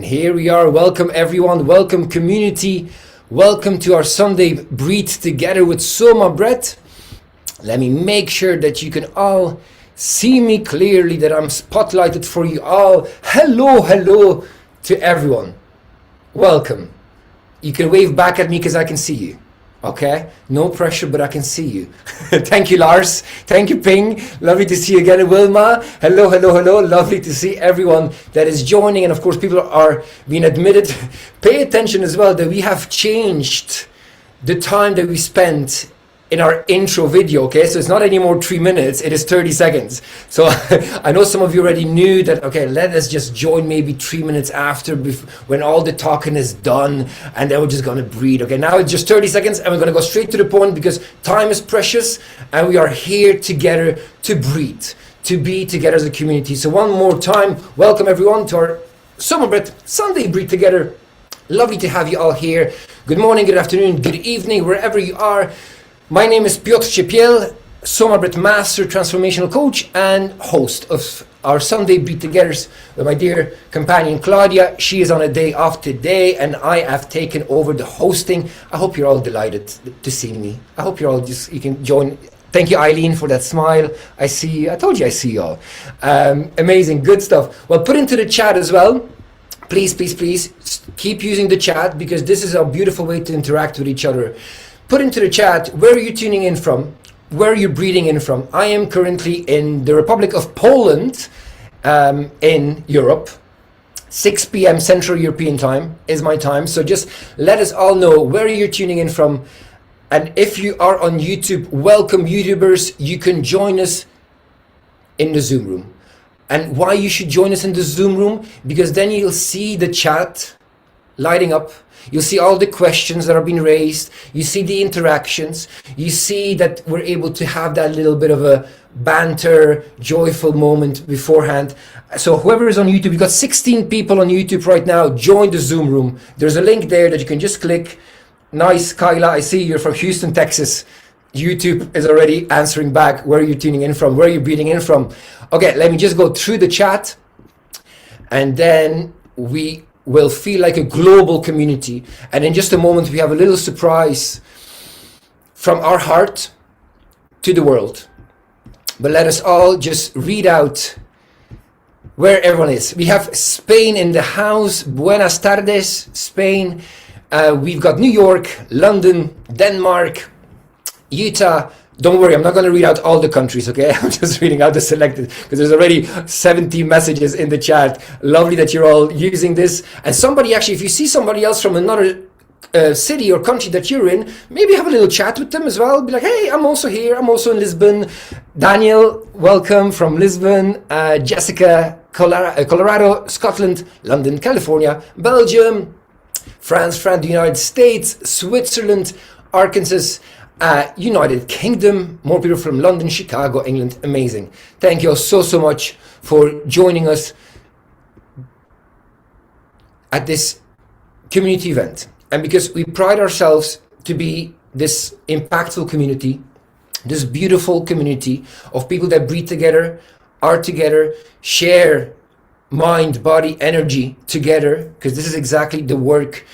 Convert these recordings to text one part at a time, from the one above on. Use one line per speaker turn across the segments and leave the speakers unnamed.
Here we are. Welcome everyone, welcome community, welcome to our Sunday Breathe together with SOMA Breath. Let me make sure that you can all see me clearly, that I'm spotlighted for you all. Hello to everyone. Welcome. You can wave back at me because I can see you. Okay, no pressure, but I can see you. Thank you, Lars. Thank you, Ping. Lovely to see you again, Wilma. Hello. Lovely to see everyone that is joining. And of course, people are being admitted. Pay attention as well that we have changed the time that we spent in our intro video, okay? So it's not anymore 3 minutes, it is 30 seconds. So I know some of you already knew that, okay, let us just join maybe 3 minutes after when all the talking is done, and then we're just gonna breathe, okay? Now it's just 30 seconds and we're gonna go straight to the point because time is precious and we are here together to breathe, to be together as a community. So one more time, welcome everyone to our SOMA Breath Sunday Breathe Together. Lovely to have you all here. Good morning, good afternoon, good evening, wherever you are. My name is Piotr Ciepiel, SOMA Breath Master Transformational Coach and host of our Sunday Breathe Togethers with my dear companion Claudia. She is on a day off today and I have taken over the hosting. I hope you're all delighted to see me. I hope you're all you can join. Thank you, Eileen, for that smile. I see you. I told you I see you all. Amazing, good stuff. Well, put into the chat as well. Please keep using the chat because this is a beautiful way to interact with each other. Put into the chat, where are you tuning in from? Where are you breathing in from? I am currently in the Republic of Poland, in Europe. 6 p.m. Central European time is my time. So just let us all know where you're tuning in from. And if you are on YouTube, welcome YouTubers. You can join us in the Zoom room. And why you should join us in the Zoom room? Because then you'll see the chat lighting up. You'll see all the questions that are being raised. You see the interactions. You see that we're able to have that little bit of a banter, joyful moment beforehand. So whoever is on YouTube, you've got 16 people on YouTube right now. Join the Zoom room. There's a link there that you can just click. Nice, Kyla. I see you're from Houston, Texas. YouTube is already answering back. Where are you tuning in from? Where are you breathing in from? Okay, let me just go through the chat. And then we will feel like a global community. And in just a moment, we have a little surprise from our heart to the world. But let us all just read out where everyone is. We have Spain in the house. Buenas tardes, Spain. We've got New York, London, Denmark, Utah. Don't worry, I'm not going to read out all the countries, okay? I'm just reading out the selected because there's already 70 messages in the chat. Lovely that you're all using this. And somebody actually, if you see somebody else from another city or country that you're in, maybe have a little chat with them as well. Be like, hey, I'm also here. I'm also in Lisbon. Daniel, welcome from Lisbon. Jessica, Colorado, Scotland, London, California, Belgium, France, the United States, Switzerland, Arkansas, United Kingdom, more people from London, Chicago, England. Amazing. Thank you all so much for joining us at this community event. And because we pride ourselves to be this impactful community, this beautiful community of people that breathe together, are together, share mind, body, energy together, because this is exactly the work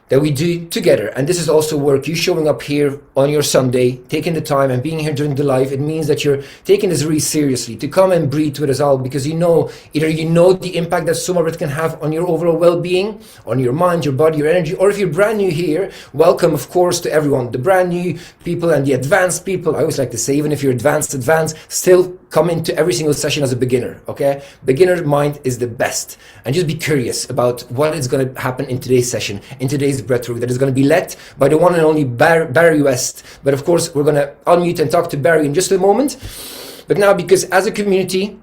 that we do together. And this is also work. You showing up here on your Sunday, taking the time and being here during the live, it means that you're taking this really seriously to come and breathe with us all, because you know, either you know the impact that SOMA Breath can have on your overall well-being, on your mind, your body, your energy, or if you're brand new here, welcome, of course, to everyone, the brand new people and the advanced people. I always like to say, even if you're advanced, still come into every single session as a beginner, okay? Beginner mind is the best. And just be curious about what is going to happen in today's session, in today's Breathwork, that is going to be led by the one and only Barry West. But of course, we're going to unmute and talk to Barry in just a moment. But now, because as a community,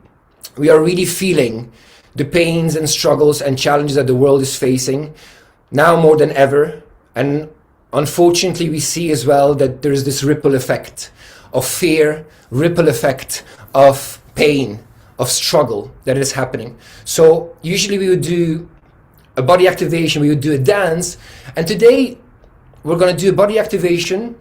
we are really feeling the pains and struggles and challenges that the world is facing now more than ever. And unfortunately, we see as well that there is this ripple effect of fear, ripple effect of pain, of struggle that is happening. So usually we would do a body activation, we would do a dance, and today we're going to do a body activation,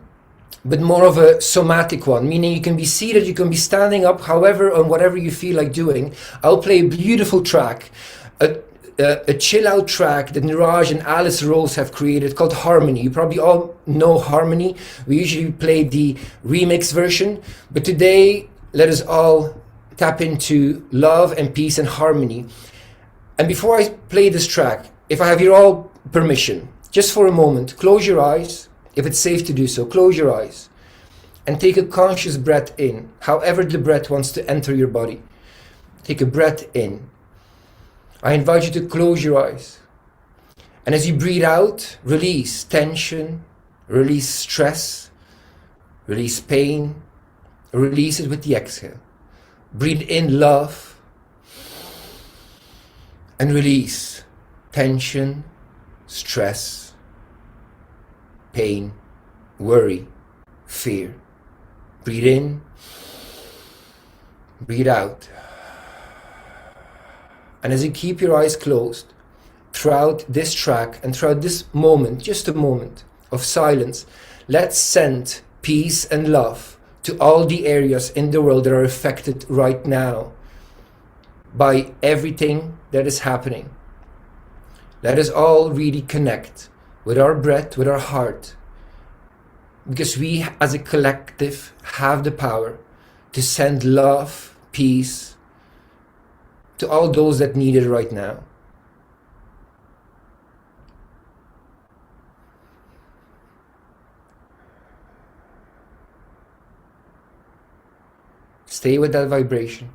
but more of a somatic one, meaning you can be seated, you can be standing up, however, on whatever you feel like doing. I'll play a beautiful track, a chill out track that Niraj and Alice Rose have created called Harmony. You probably all know Harmony. We usually play the remix version, but today let us all tap into love and peace and harmony. And before I play this track, if I have your all permission, just for a moment, close your eyes. If it's safe to do so, close your eyes and take a conscious breath in, however the breath wants to enter your body. Take a breath in. I invite you to close your eyes. And as you breathe out, release tension, release stress, release pain, release it with the exhale. Breathe in love and release tension, stress, pain, worry, fear. Breathe in, breathe out. And as you keep your eyes closed, throughout this track and throughout this moment, just a moment of silence, let's send peace and love to all the areas in the world that are affected right now by everything that is happening. Let us all really connect with our breath, with our heart, because we as a collective have the power to send love, peace to all those that need it right now. Stay with that vibration.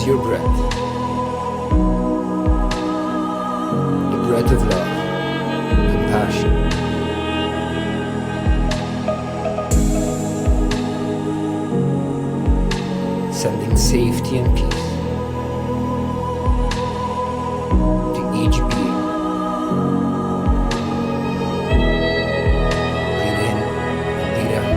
Notice your breath. The breath of love, compassion. Sending safety and peace to each being. Breathe in and breathe out.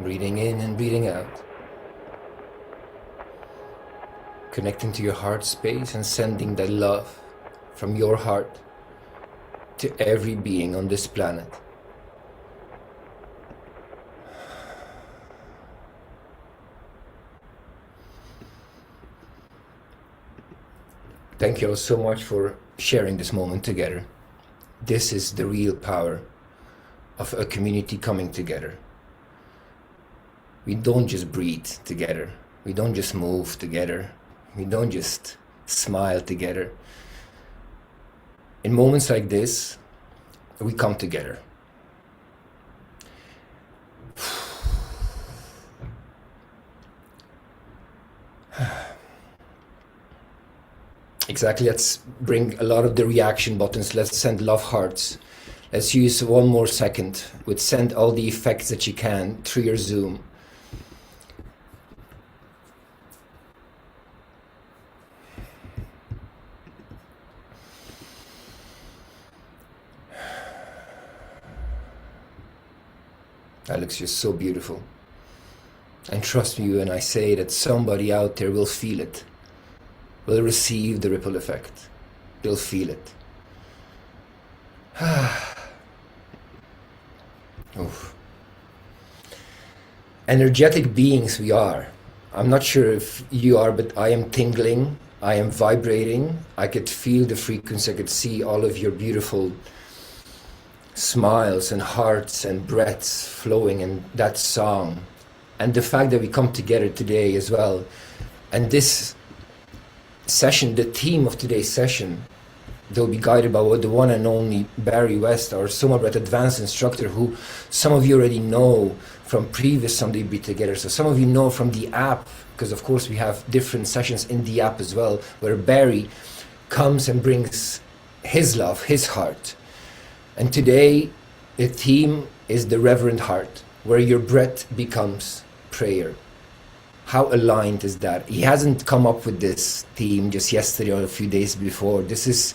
Breathing in and breathing out. Connecting to your heart space and sending that love from your heart to every being on this planet. Thank you all so much for sharing this moment together. This is the real power of a community coming together. We don't just breathe together. We don't just move together. We don't just smile together. In moments like this, we come together. Exactly, let's bring a lot of the reaction buttons. Let's send love hearts. Let's use one more second with send all the effects that you can through your Zoom. That looks just so beautiful. And trust me when I say that somebody out there will feel it, will receive the ripple effect. They'll feel it. Oof. Energetic beings we are. I'm not sure if you are, but I am tingling. I am vibrating. I could feel the frequency. I could see all of your beautiful smiles and hearts and breaths flowing in that song. And the fact that we come together today as well. And this session, the theme of today's session, they'll be guided by the one and only Barry West, our SOMA Breath advanced instructor, who some of you already know from previous Sunday Breathe Together. So some of you know from the app, because of course we have different sessions in the app as well, where Barry comes and brings his love, his heart. And today the theme is the reverent heart, where your breath becomes prayer. How aligned is that? He hasn't come up with this theme just yesterday or a few days before. This is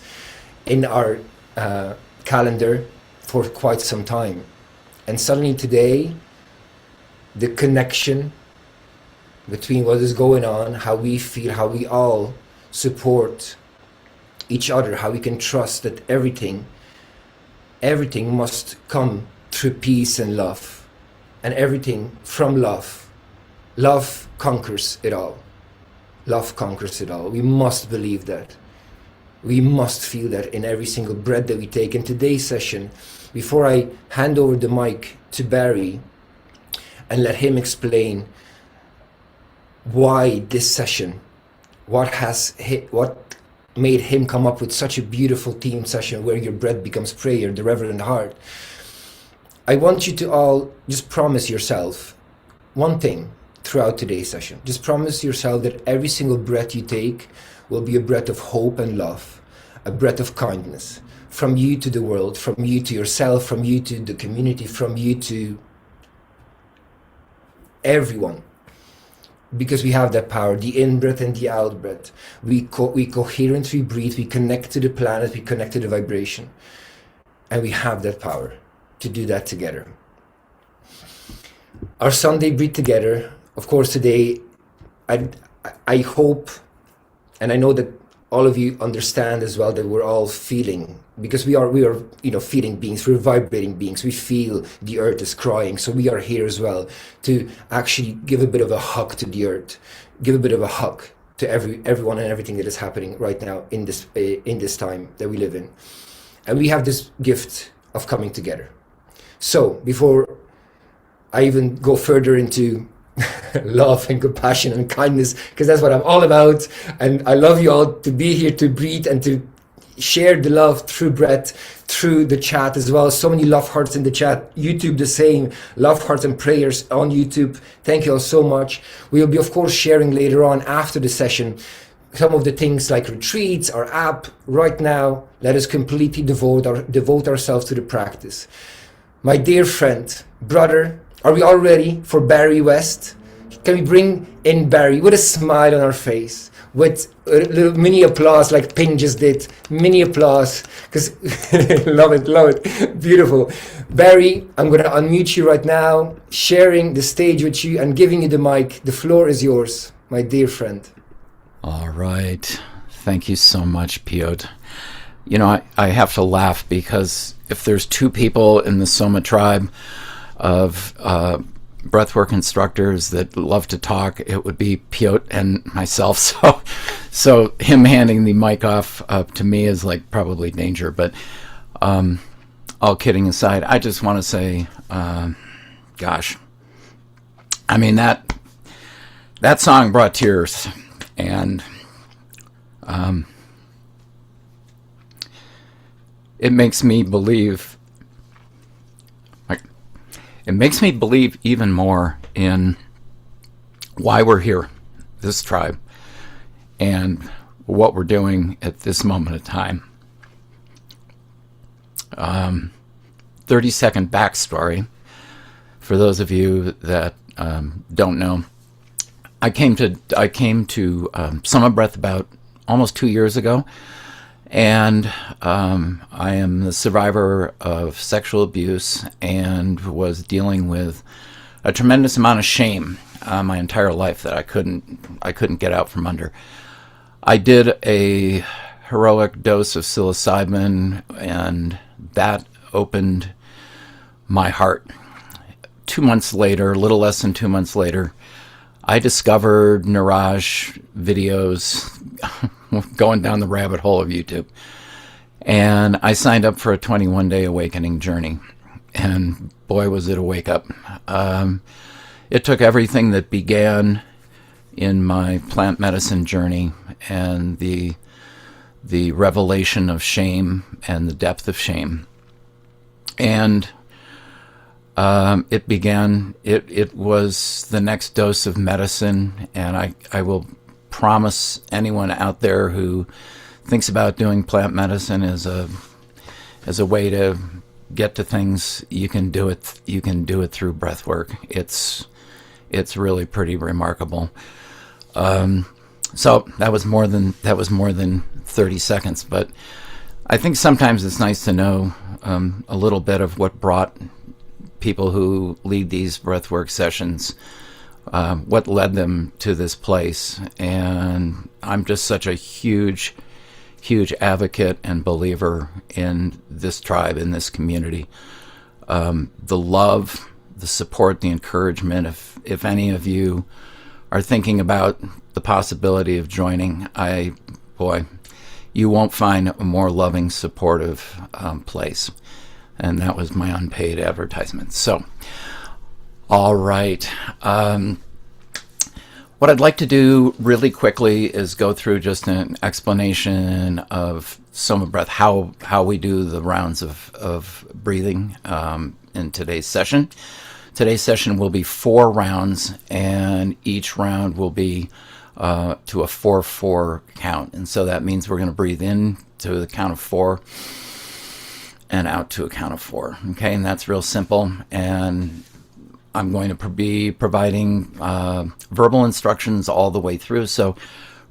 in our calendar for quite some time. And suddenly today, the connection between what is going on, how we feel, how we all support each other, how we can trust that everything must come through peace and love, and everything from love. Love conquers it all. Love conquers it all. We must believe that. We must feel that in every single breath that we take. In today's session, before I hand over the mic to Barry and let him explain why this session, what made him come up with such a beautiful theme session where your breath becomes prayer, the Reverend Heart. I want you to all just promise yourself one thing throughout today's session. Just promise yourself that every single breath you take will be a breath of hope and love, a breath of kindness, from you to the world, from you to yourself, from you to the community, from you to everyone. Because we have that power, the in-breath and the out-breath. We coherently breathe, we connect to the planet, we connect to the vibration. And we have that power to do that together. Our Sunday Breathe Together, of course, today, I hope, and I know that all of you understand as well that we're all feeling, because we are feeling beings, we're vibrating beings, we feel the earth is crying, so we are here as well to actually give a bit of a hug to the earth, give a bit of a hug to everyone and everything that is happening right now in this time that we live in. And we have this gift of coming together. So before I even go further into love and compassion and kindness, because that's what I'm all about, and I love you all to be here to breathe and to share the love through breath, through the chat as well. So many love hearts in the chat. YouTube the same, love hearts and prayers on YouTube. Thank you all so much. We will be of course sharing later on after the session some of the things like retreats, our app. Right now, let us completely devote ourselves to the practice. My dear friend, brother, are we all ready for Barry West? Can we bring in Barry with a smile on our face, with a little mini applause like Ping just did, mini applause, because love it, beautiful. Barry, I'm going to unmute you right now, sharing the stage with you and giving you the mic. The floor is yours, my dear friend.
All right. Thank you so much, Piotr. You know, I have to laugh because if there's two people in the SOMA tribe of breathwork instructors that love to talk, it would be Piotr and myself. So him handing the mic off to me is like probably danger. But all kidding aside, I just want to say, gosh, I mean that song brought tears, and it makes me believe. It makes me believe even more in why we're here, this tribe, and what we're doing at this moment of time. 30-second backstory for those of you that don't know. I came to SOMA Breath about almost 2 years ago, and I am the survivor of sexual abuse and was dealing with a tremendous amount of shame my entire life that I couldn't get out from under. I did a heroic dose of psilocybin, and that opened my heart. 2 months later, a little less than 2 months later, I discovered Niraj videos going down the rabbit hole of YouTube. And I signed up for a 21-day awakening journey. And boy, was it a wake-up. It took everything that began in my plant medicine journey and the revelation of shame and the depth of shame. And it was the next dose of medicine, and I will promise anyone out there who thinks about doing plant medicine as a way to get to things, you can do it through breath work. It's It's really pretty remarkable. So that was more than 30 seconds, but I think sometimes it's nice to know a little bit of what brought people who lead these breathwork sessions, what led them to this place. And I'm just such a huge advocate and believer in this tribe, in this community. The love, the support, the encouragement. If any of you are thinking about the possibility of joining, you won't find a more loving, supportive place. And that was my unpaid advertisement. So, all right. What I'd like to do really quickly is go through just an explanation of SOMA Breath, how we do the rounds of breathing in today's session. Today's session will be 4 rounds, and each round will be to a 4-4 count. And so that means we're going to breathe in to the count of 4 and out to a count of 4. Okay, and that's real simple. And I'm going to be providing verbal instructions all the way through. So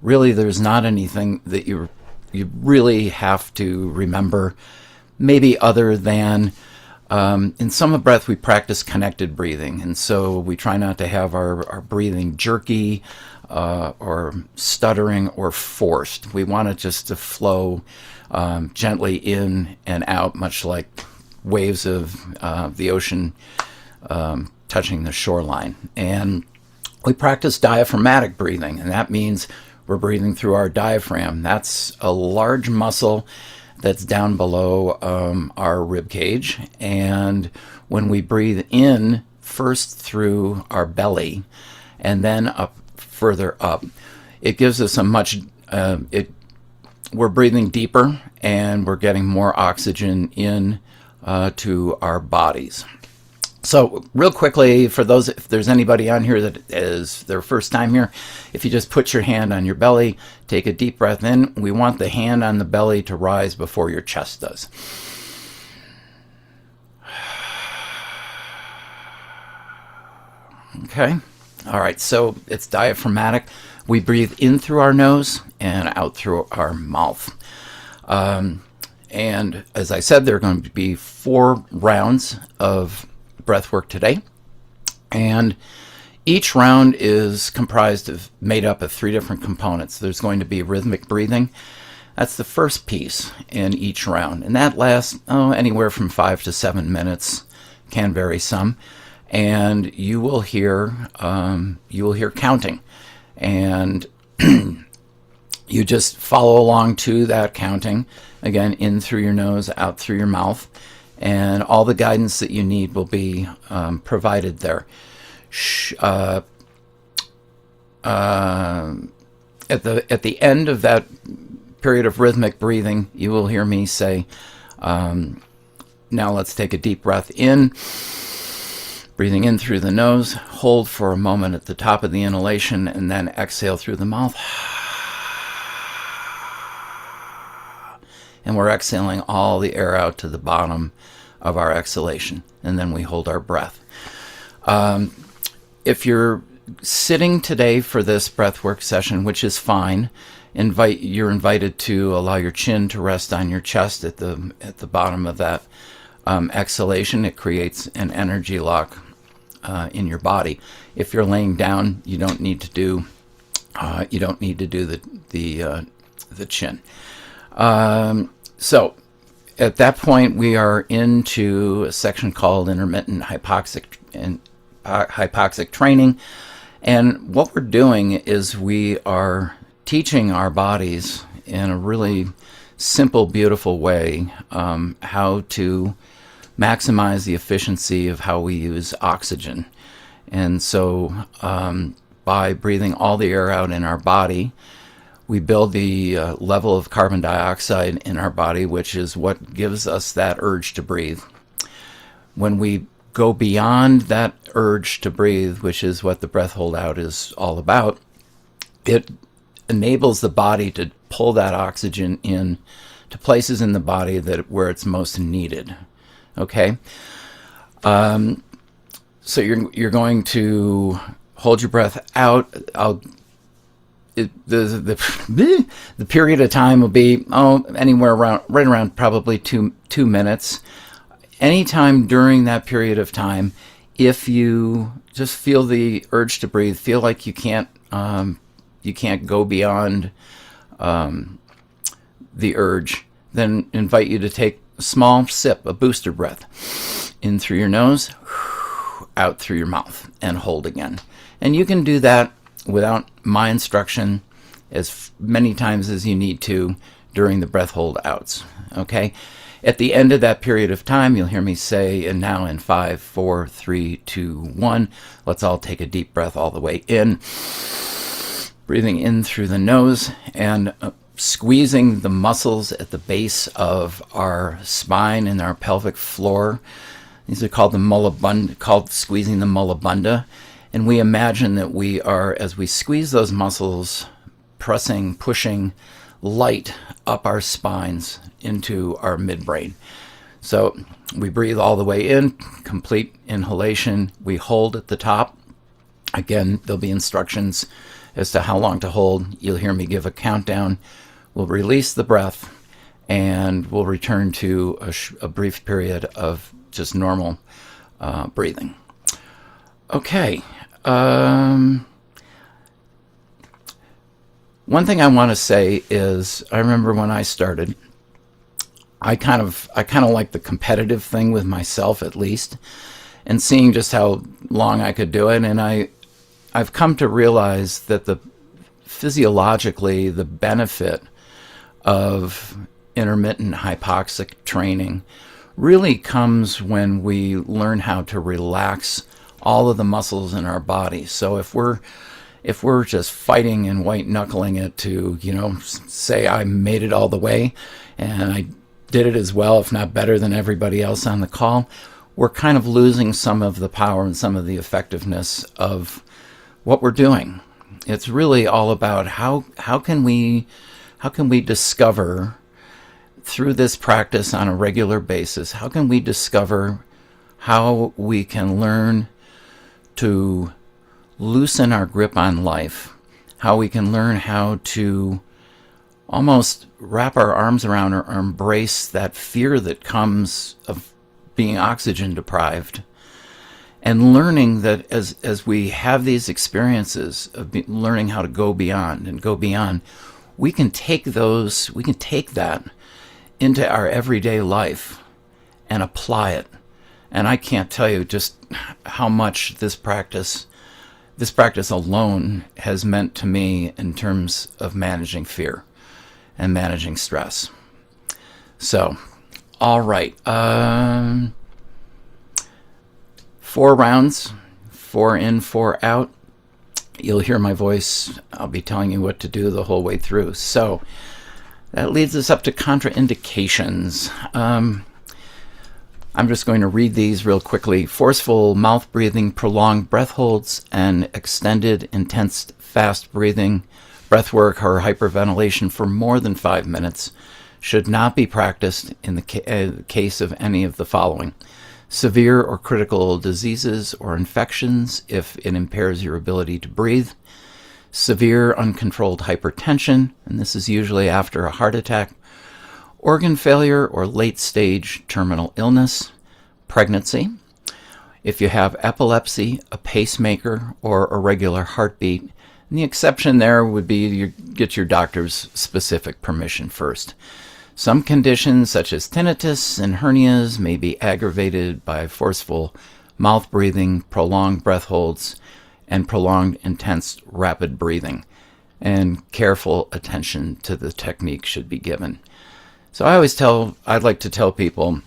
really there's not anything that you really have to remember, maybe other than in SOMA Breath we practice connected breathing. And so we try not to have our breathing jerky or stuttering or forced. We want it just to flow gently in and out, much like waves of the ocean touching the shoreline. And we practice diaphragmatic breathing, and that means we're breathing through our diaphragm. That's a large muscle that's down below our rib cage. And when we breathe in first through our belly and then up further up, it gives us a much we're breathing deeper, and we're getting more oxygen in to our bodies. So real quickly, for those, if there's anybody on here that is their first time here, if you just put your hand on your belly, take a deep breath in. We want the hand on the belly to rise before your chest does. Okay. All right. So it's diaphragmatic. We breathe in through our nose and out through our mouth. And as I said, there are going to be 4 rounds of breath work today, and each round is made up of 3 different components. There's going to be rhythmic breathing. That's the first piece in each round, and that lasts anywhere from 5 to 7 minutes, can vary some. And you will hear counting, and you just follow along to that counting, again, in through your nose, out through your mouth. And all the guidance that you need will be provided there. At the end of that period of rhythmic breathing, you will hear me say, now let's take a deep breath in, breathing in through the nose, hold for a moment at the top of the inhalation, and then exhale through the mouth. And we're exhaling all the air out to the bottom of our exhalation, and then we hold our breath. If you're sitting today for this breathwork session, which is fine, you're invited to allow your chin to rest on your chest at the bottom of that exhalation. It creates an energy lock in your body. If you're laying down, you don't need to do the chin. So at that point, we are into a section called intermittent hypoxic training. And what we're doing is we are teaching our bodies in a really simple, beautiful way how to maximize the efficiency of how we use oxygen. And so by breathing all the air out in our body, we build the level of carbon dioxide in our body, which is what gives us that urge to breathe. When we go beyond that urge to breathe, which is what the breath hold out is all about, it enables the body to pull that oxygen in to places in the body where it's most needed. Okay? So you're going to hold your breath out. The period of time will be anywhere around right around probably two minutes. Anytime during that period of time, if you just feel the urge to breathe, feel like you can't go beyond the urge, then invite you to take a small sip, a booster breath, in through your nose, out through your mouth, and hold again. And you can do that without my instruction as many times as you need to during the breath hold outs. Okay? At the end of that period of time, you'll hear me say, and now in 5, 4, 3, 2, 1, let's all take a deep breath all the way in. Breathing in through the nose and squeezing the muscles at the base of our spine and our pelvic floor. These are called squeezing the mullabunda. And we imagine that we are, as we squeeze those muscles, pushing light up our spines into our midbrain. So we breathe all the way in, complete inhalation. We hold at the top. Again, there'll be instructions as to how long to hold. You'll hear me give a countdown. We'll release the breath, and we'll return to a brief period of just normal breathing. Okay. One thing I want to say is, I remember when I started, I kind of like the competitive thing with myself, at least, and seeing just how long I could do it. And I've come to realize that physiologically, the benefit of intermittent hypoxic training really comes when we learn how to relax all of the muscles in our body. So if we're just fighting and white knuckling it to, say I made it all the way and I did it as well, if not better than everybody else on the call, we're kind of losing some of the power and some of the effectiveness of what we're doing. It's really all about how can we discover through this practice on a regular basis, how can we discover how we can learn to loosen our grip on life, how we can learn how to almost wrap our arms around or embrace that fear that comes of being oxygen deprived, and learning that as we have these experiences of learning how to go beyond, we can take that into our everyday life and apply it. And I can't tell you just how much this practice alone has meant to me in terms of managing fear and managing stress. So, all right. 4 rounds, 4 in, 4 out. You'll hear my voice. I'll be telling you what to do the whole way through. So that leads us up to contraindications. I'm just going to read these real quickly. Forceful mouth breathing, prolonged breath holds, and extended, intense, fast breathing, breathwork, or hyperventilation for more than 5 minutes should not be practiced in the case of any of the following: severe or critical diseases or infections if it impairs your ability to breathe, severe uncontrolled hypertension, and this is usually after a heart attack, organ failure or late-stage terminal illness, pregnancy, if you have epilepsy, a pacemaker, or irregular heartbeat. And the exception there would be you get your doctor's specific permission first. Some conditions, such as tinnitus and hernias, may be aggravated by forceful mouth breathing, prolonged breath holds, and prolonged intense rapid breathing. And careful attention to the technique should be given. So I'd like to tell people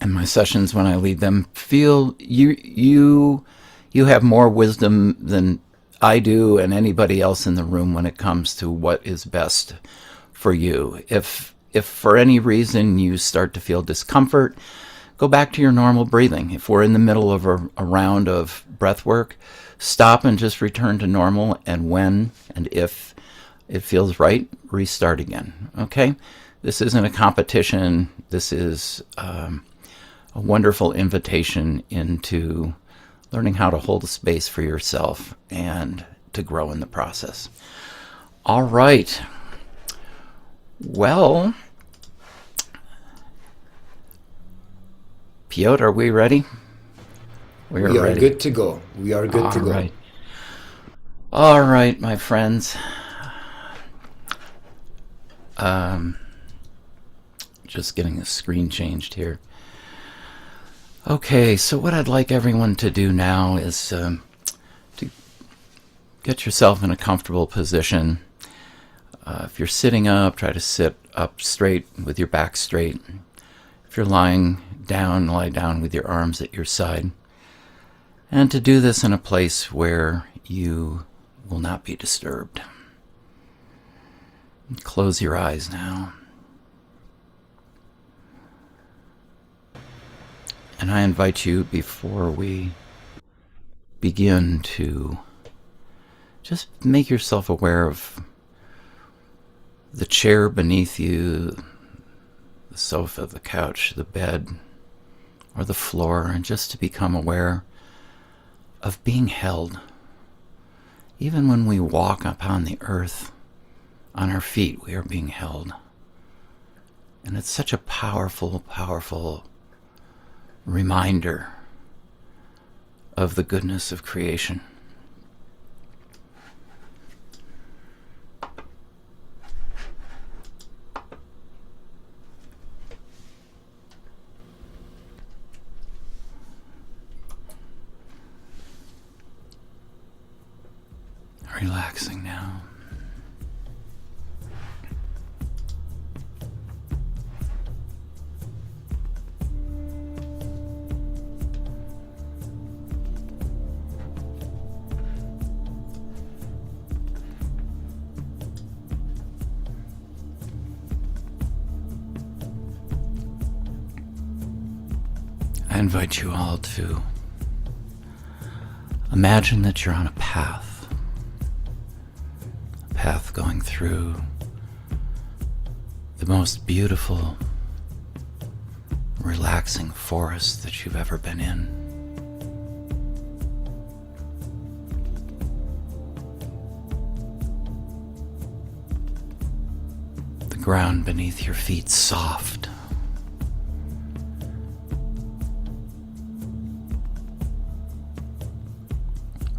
in my sessions when I lead them, feel you have more wisdom than I do and anybody else in the room when it comes to what is best for you. If for any reason you start to feel discomfort, go back to your normal breathing. If we're in the middle of a round of breath work, stop and just return to normal, and when and if it feels right, restart again. Okay? This isn't a competition. This is a wonderful invitation into learning how to hold a space for yourself and to grow in the process. All right. Well, Piotr, are we ready?
We are ready. Good to go. We are good to go.
Right. All right, my friends. Just getting the screen changed here. Okay, so what I'd like everyone to do now is to get yourself in a comfortable position. If you're sitting up, try to sit up straight with your back straight. If you're lying down, lie down with your arms at your side. And to do this in a place where you will not be disturbed. Close your eyes now. And I invite you, before we begin, to just make yourself aware of the chair beneath you, the sofa, the couch, the bed, or the floor, and just to become aware of being held. Even when we walk upon the earth, on our feet, we are being held. And it's such a powerful, powerful reminder of the goodness of creation. Relaxing now. I invite you all to imagine that you're on a path going through the most beautiful, relaxing forest that you've ever been in. The ground beneath your feet soft.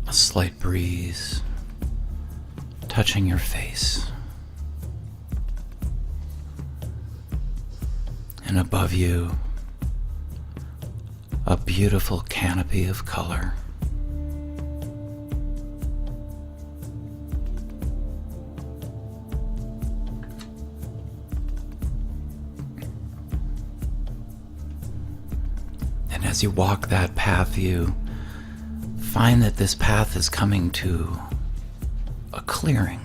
A slight breeze touching your face. And above you, a beautiful canopy of color. And as you walk that path, you find that this path is coming to a clearing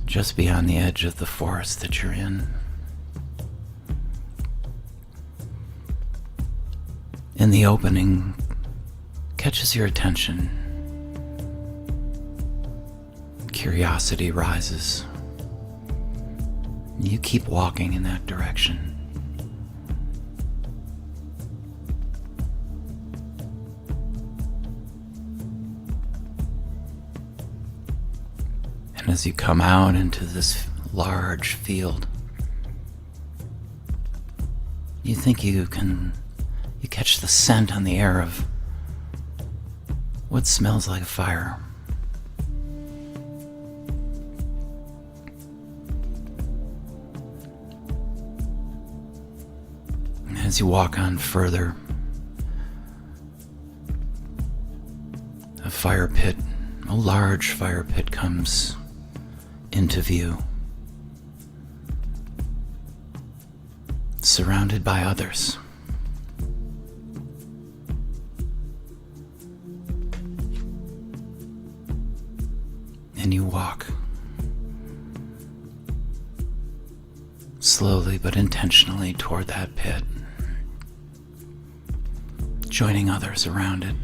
just beyond the edge of the forest that you're in. And the opening catches your attention. Curiosity rises. You keep walking in that direction. And as you come out into this large field, you think you catch the scent on the air of what smells like a fire. And as you walk on further, a fire pit, a large fire pit comes into view, surrounded by others. And you walk slowly but intentionally toward that pit, joining others around it.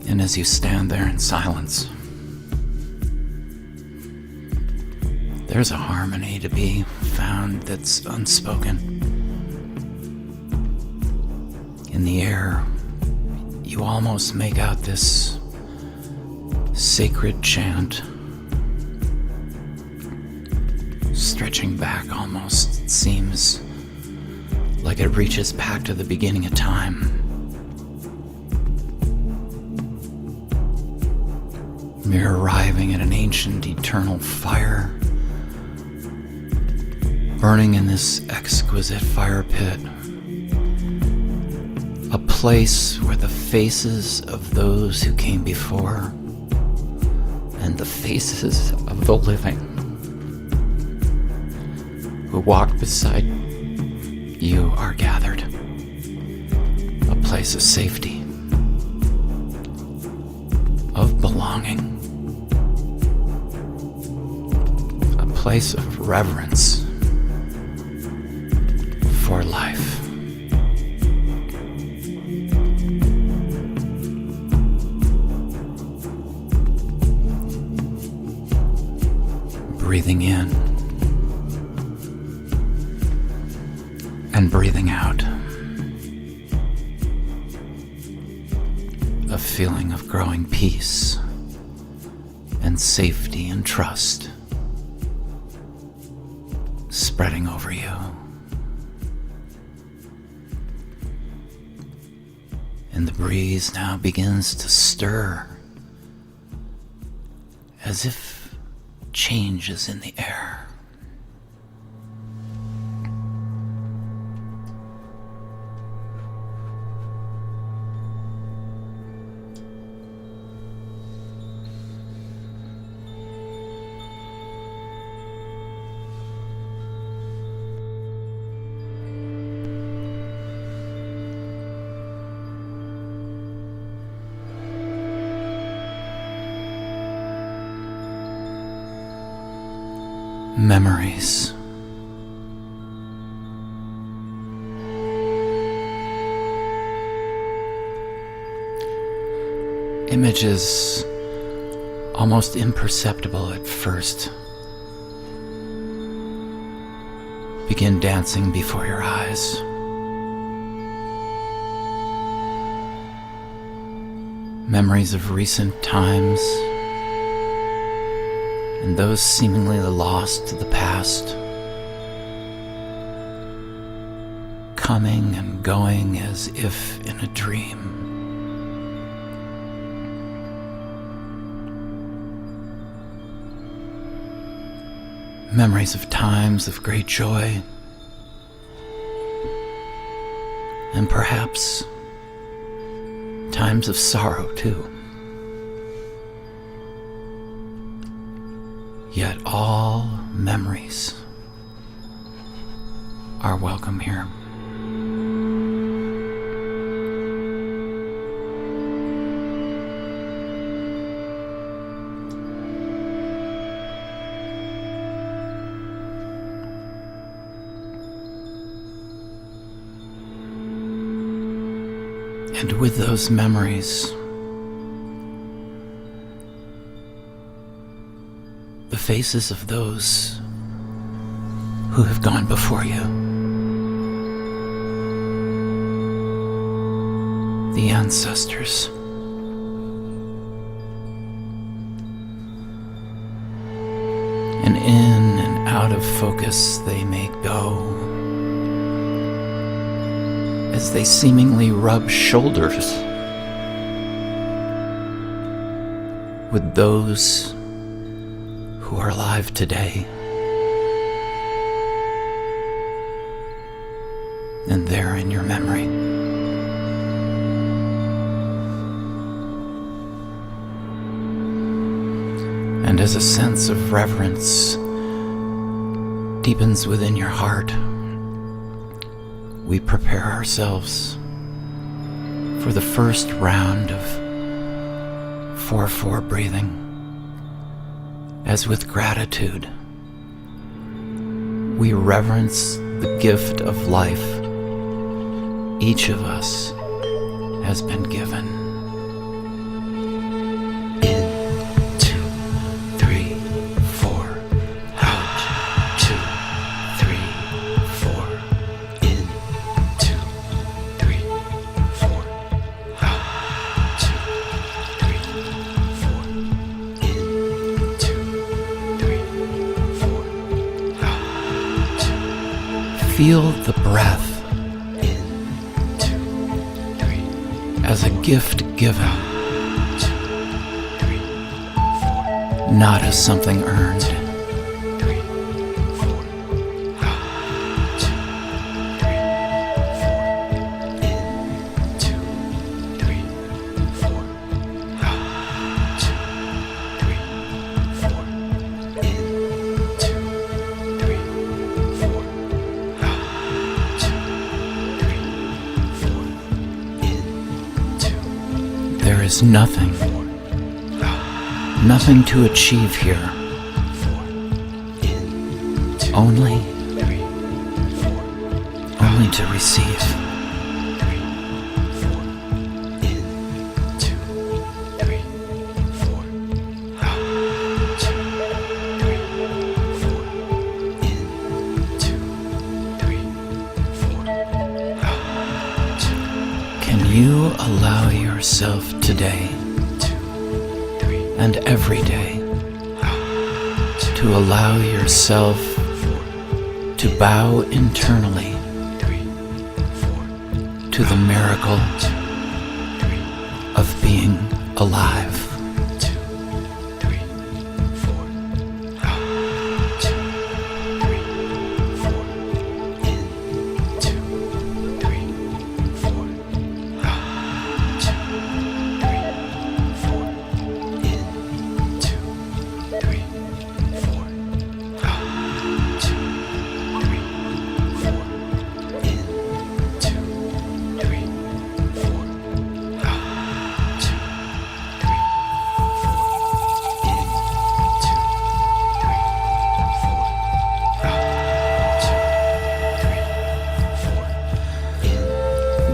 And as you stand there in silence, There's a harmony to be found that's unspoken. In the air, you almost make out this sacred chant, stretching back almost. It seems like it reaches back to the beginning of time. We're arriving at an ancient eternal fire, burning in this exquisite fire pit, a place where the faces of those who came before and the faces of the living who walked beside you are gathered. A place of safety, of belonging, a place of reverence for life. Breathing in and breathing out. A feeling of growing peace and safety and trust spreading over you. And the breeze now begins to stir as if change is in the air. Memories. Images almost imperceptible at first begin dancing before your eyes. Memories of recent times and those seemingly lost to the past, coming and going as if in a dream. Memories of times of great joy, and perhaps times of sorrow too. Yet all memories are welcome here. And with those memories, the faces of those who have gone before you, the ancestors, and in and out of focus they may go as they seemingly rub shoulders with those who are alive today. And they're in your memory. And as a sense of reverence deepens within your heart, we prepare ourselves for the first round of 4-4 breathing. As with gratitude, we reverence the gift of life each of us has been given. In, 2, 3, 4, out. feel the breath as a gift given, not as something earned. There is nothing to achieve here. Only to receive. Can you allow yourself today and every day to allow yourself to bow internally to the miracle of being alive?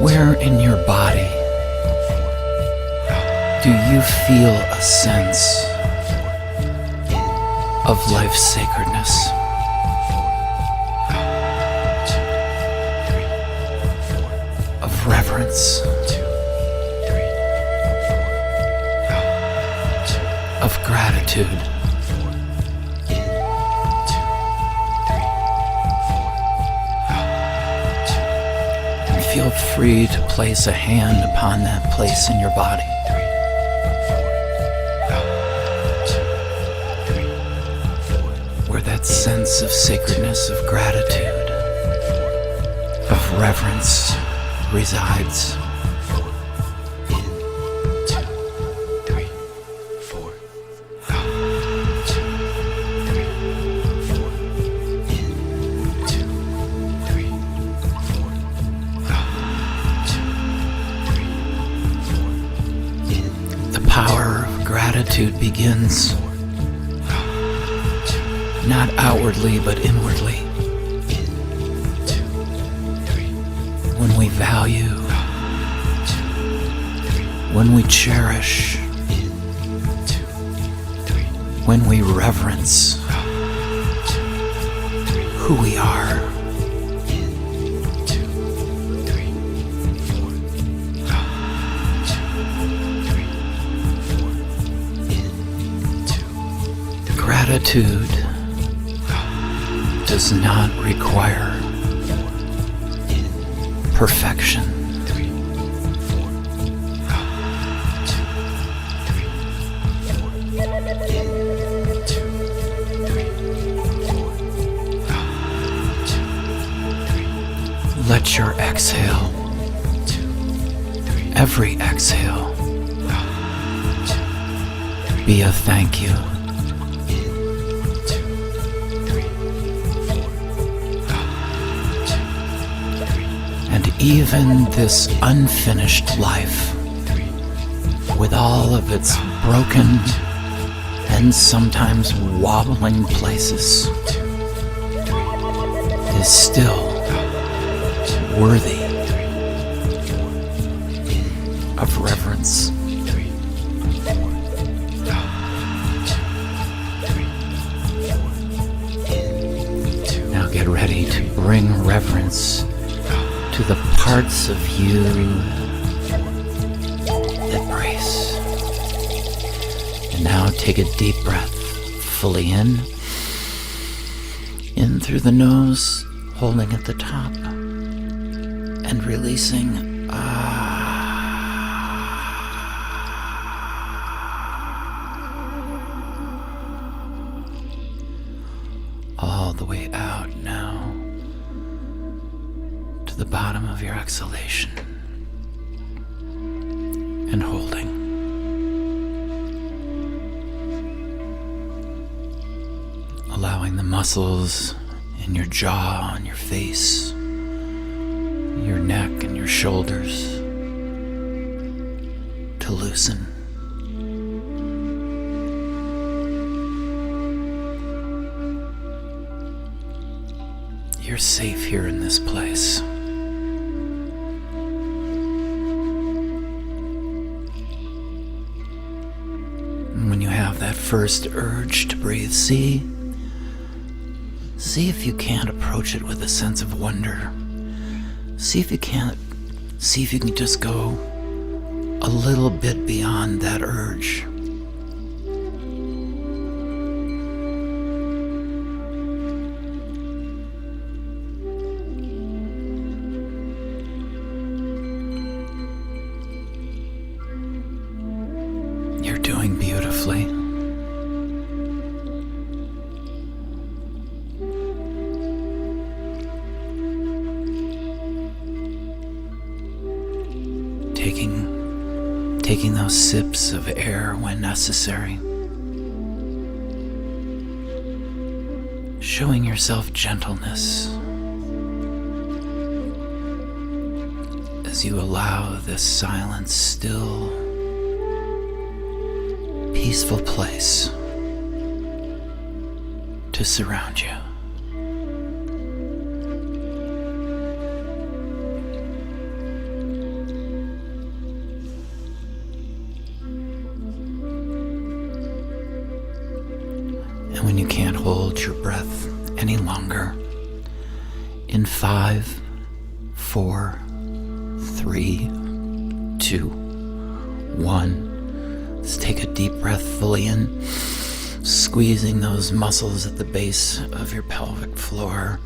Where in your body do you feel a sense of life's sacredness? Of reverence? Of gratitude? Feel free to place a hand upon that place in your body. Where that sense of sacredness, of gratitude, of reverence resides. Power of gratitude begins not outwardly but inwardly. When we value, when we cherish, when we reverence who we are. Gratitude does not require perfection. Let your exhale, every exhale, be a thank you. And even this unfinished life, with all of its broken and sometimes wobbling places, is still worthy of reverence. Now get ready to bring reverence to the parts of you that brace. And now take a deep breath, fully in through the nose, holding at the top and releasing. All the way out now to the bottom of your exhalation and holding. Allowing the muscles in your jaw, on your face, your neck and your shoulders to loosen. You're safe here in this place. And when you have that first urge to breathe, see if you can't approach it with a sense of wonder. See if you can just go a little bit beyond that urge. You're doing beautifully. Taking those sips of air when necessary. Showing yourself gentleness as you allow this silent, still, peaceful place to surround you. And when you can't hold your breath any longer, in 5, 4, 3, 2, 1, let's take a deep breath fully in, squeezing those muscles at the base of your pelvic floor,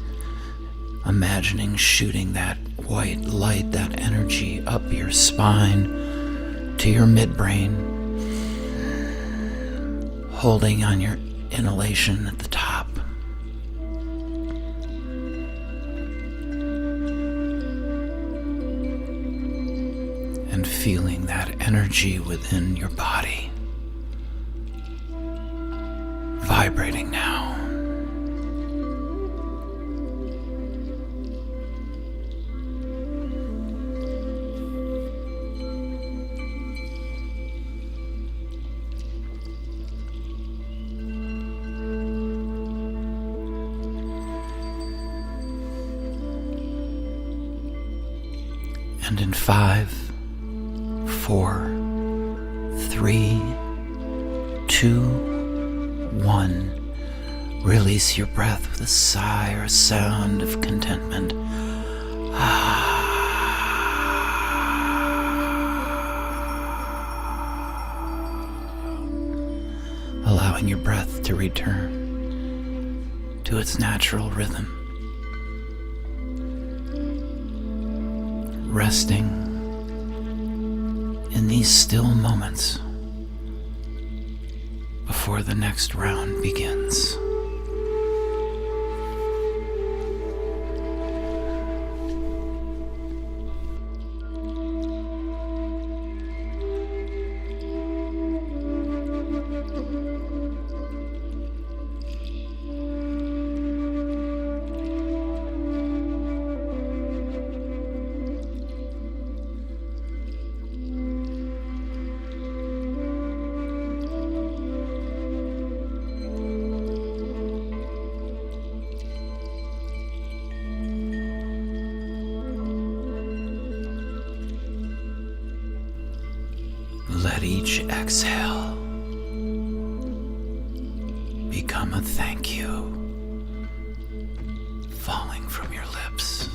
imagining shooting that white light, that energy up your spine to your midbrain, holding on your inhalation at the top. And feeling that energy within your body vibrating now. And in 5, 4, 3, 2, 1, release your breath with a sigh or a sound of contentment. Allowing your breath to return to its natural rhythm. Resting in these still moments before the next round begins. Let each exhale become a thank you falling from your lips.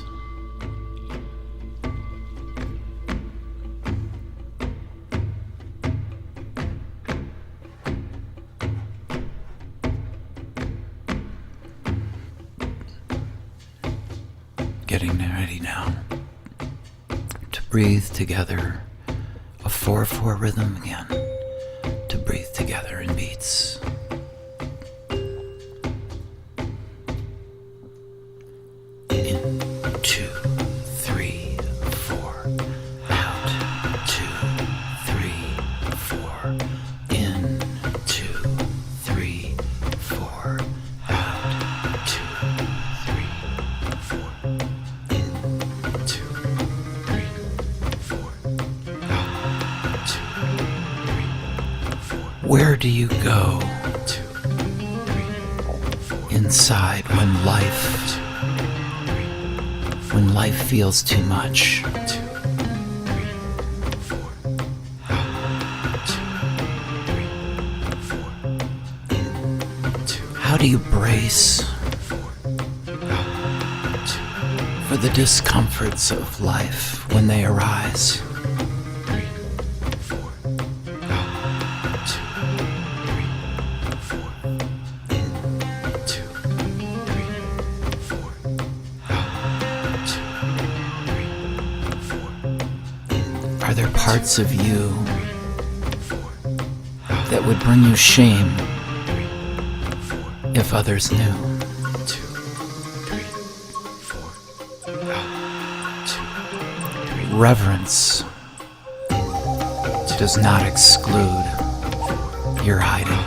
getting ready now to breathe together a 4/4 rhythm again, to breathe together in beats. In 2, 3, 4, out, 2, 3, 4, in, 2, 3, 4, out, 2, 3, 4, in, 2, 3, 4, out, 2, 3, 4. Where do you go inside when life feels too much? How do you brace for the discomforts of life when they arise? Are there parts of you that would bring you shame if others knew? Reverence does not exclude your hiding.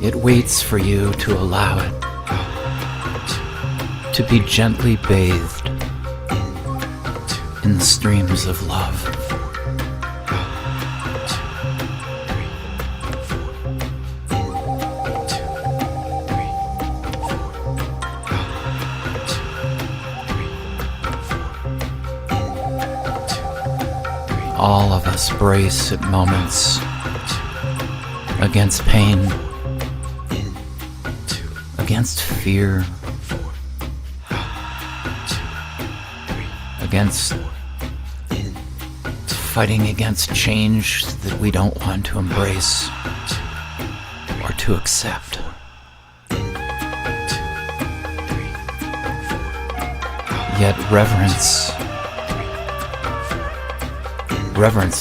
It waits for you to allow it to be gently bathed in the streams of love. All of us brace at moments against pain, against fear, against fighting against change that we don't want to embrace or to accept. Yet reverence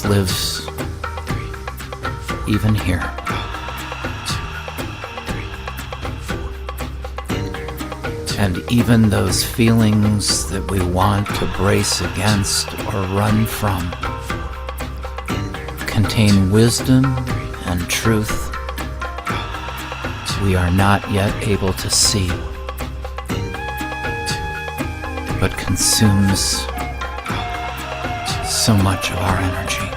lives even here. And even those feelings that we want to brace against or run from contain wisdom and truth we are not yet able to see, but consumes so much of our energy.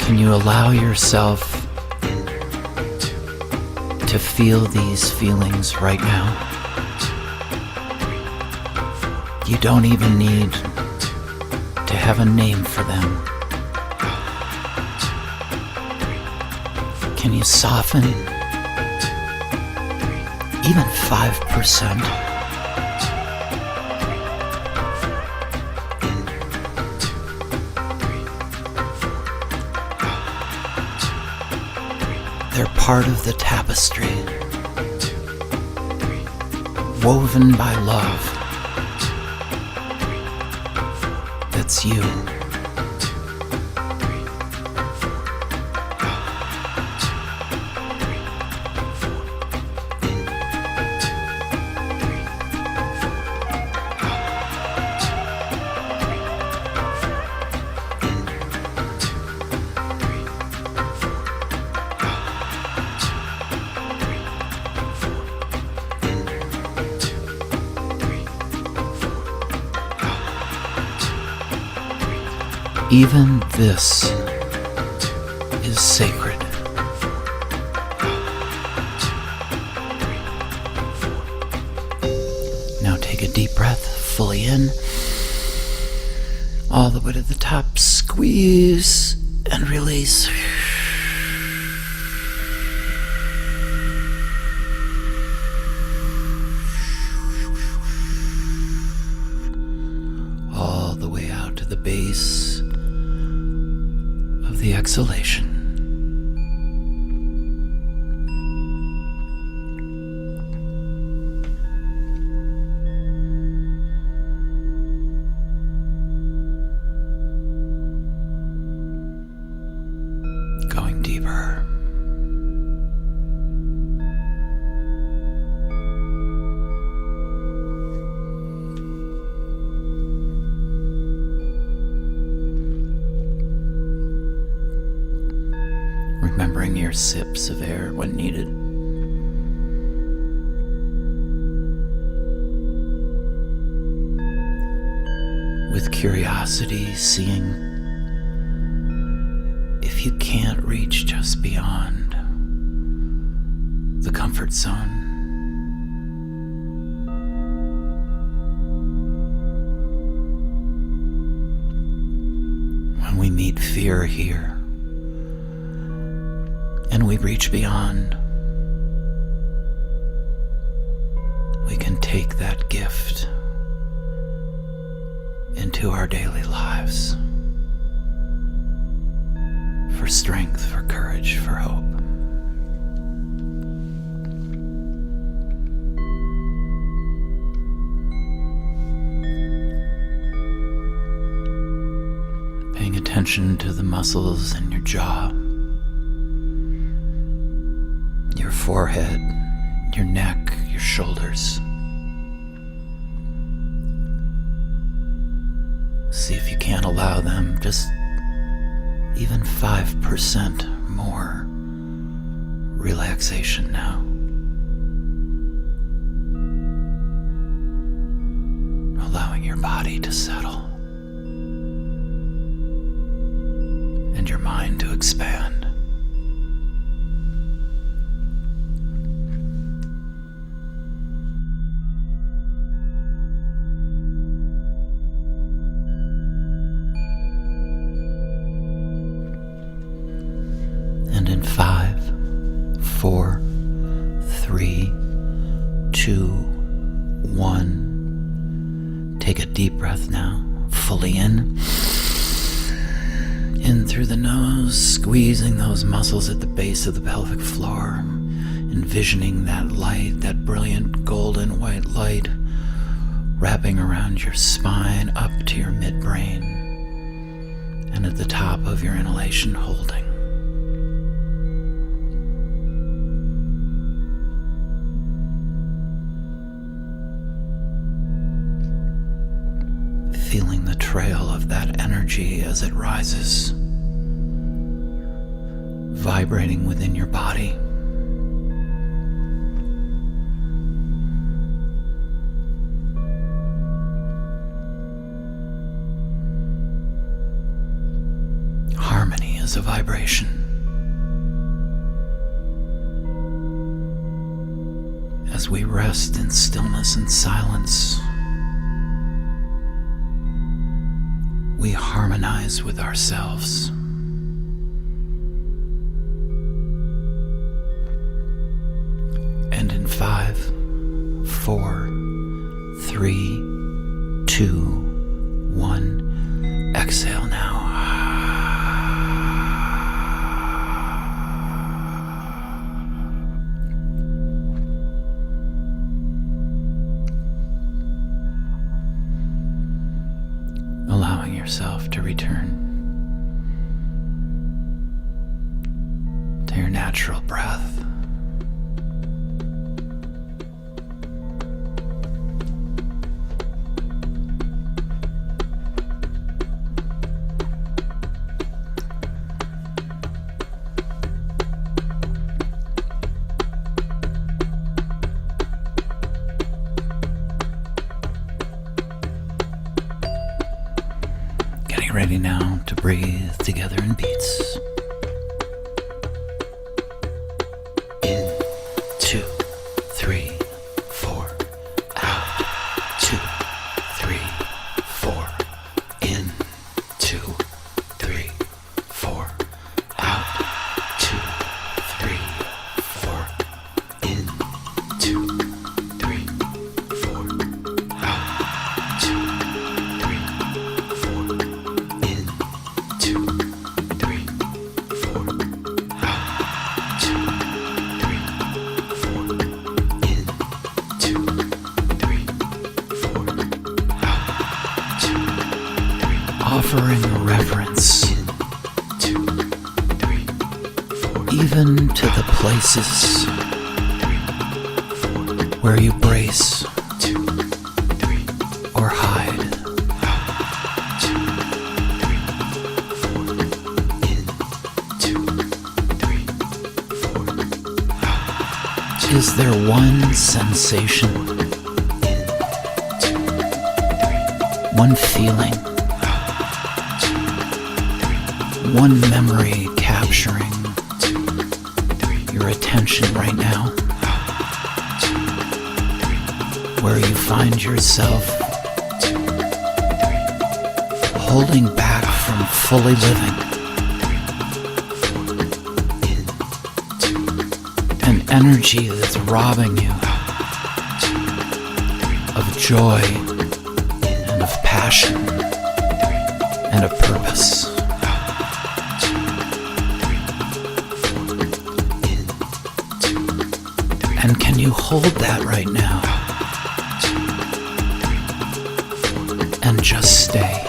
Can you allow yourself to feel these feelings right now? You don't even need to have a name for them. Can you soften even 5%? They're part of the tapestry, woven by love. That's you. Even this is sacred. Now take a deep breath, fully in, all the way to the top, squeeze and release. the way out to the base of the exhalation. Going deeper. Remembering your sips of air when needed. With curiosity, seeing if you can't reach just beyond the comfort zone. When we meet fear here, and we reach beyond, we can take that gift into our daily lives for strength, for courage, for hope. Paying attention to the muscles in your jaw, your forehead, your neck, your shoulders. See if you can't allow them just even 5% more relaxation now. Allowing your body to settle and your mind to expand. And in 5, 4, 3, 2, 1, take a deep breath now, fully in through the nose, squeezing those muscles at the base of the pelvic floor, envisioning that light, that brilliant golden white light wrapping around your spine up to your midbrain, and at the top of your inhalation holding. Feeling the trail of that energy as it rises, vibrating within your body. Harmony is a vibration. As we rest in stillness and silence, we harmonize with ourselves. And in 5, 4, 3, 2, 1, exhale now. Allowing yourself to return to your natural breath. Ready now to breathe together in beats. In, 2, 3, 4, out, 2, 3, 4, in, 2, 3, 4, out, 2, 3, 4, in, 2, 3, 4, out, 2, 3, 4. offering reverence even to the places where you brace or hide. Is there one sensation, one feeling, one memory capturing your attention right now, where you find yourself holding back from fully living? An energy that's robbing you of joy and of passion and of purpose. And can you hold that right now and just stay?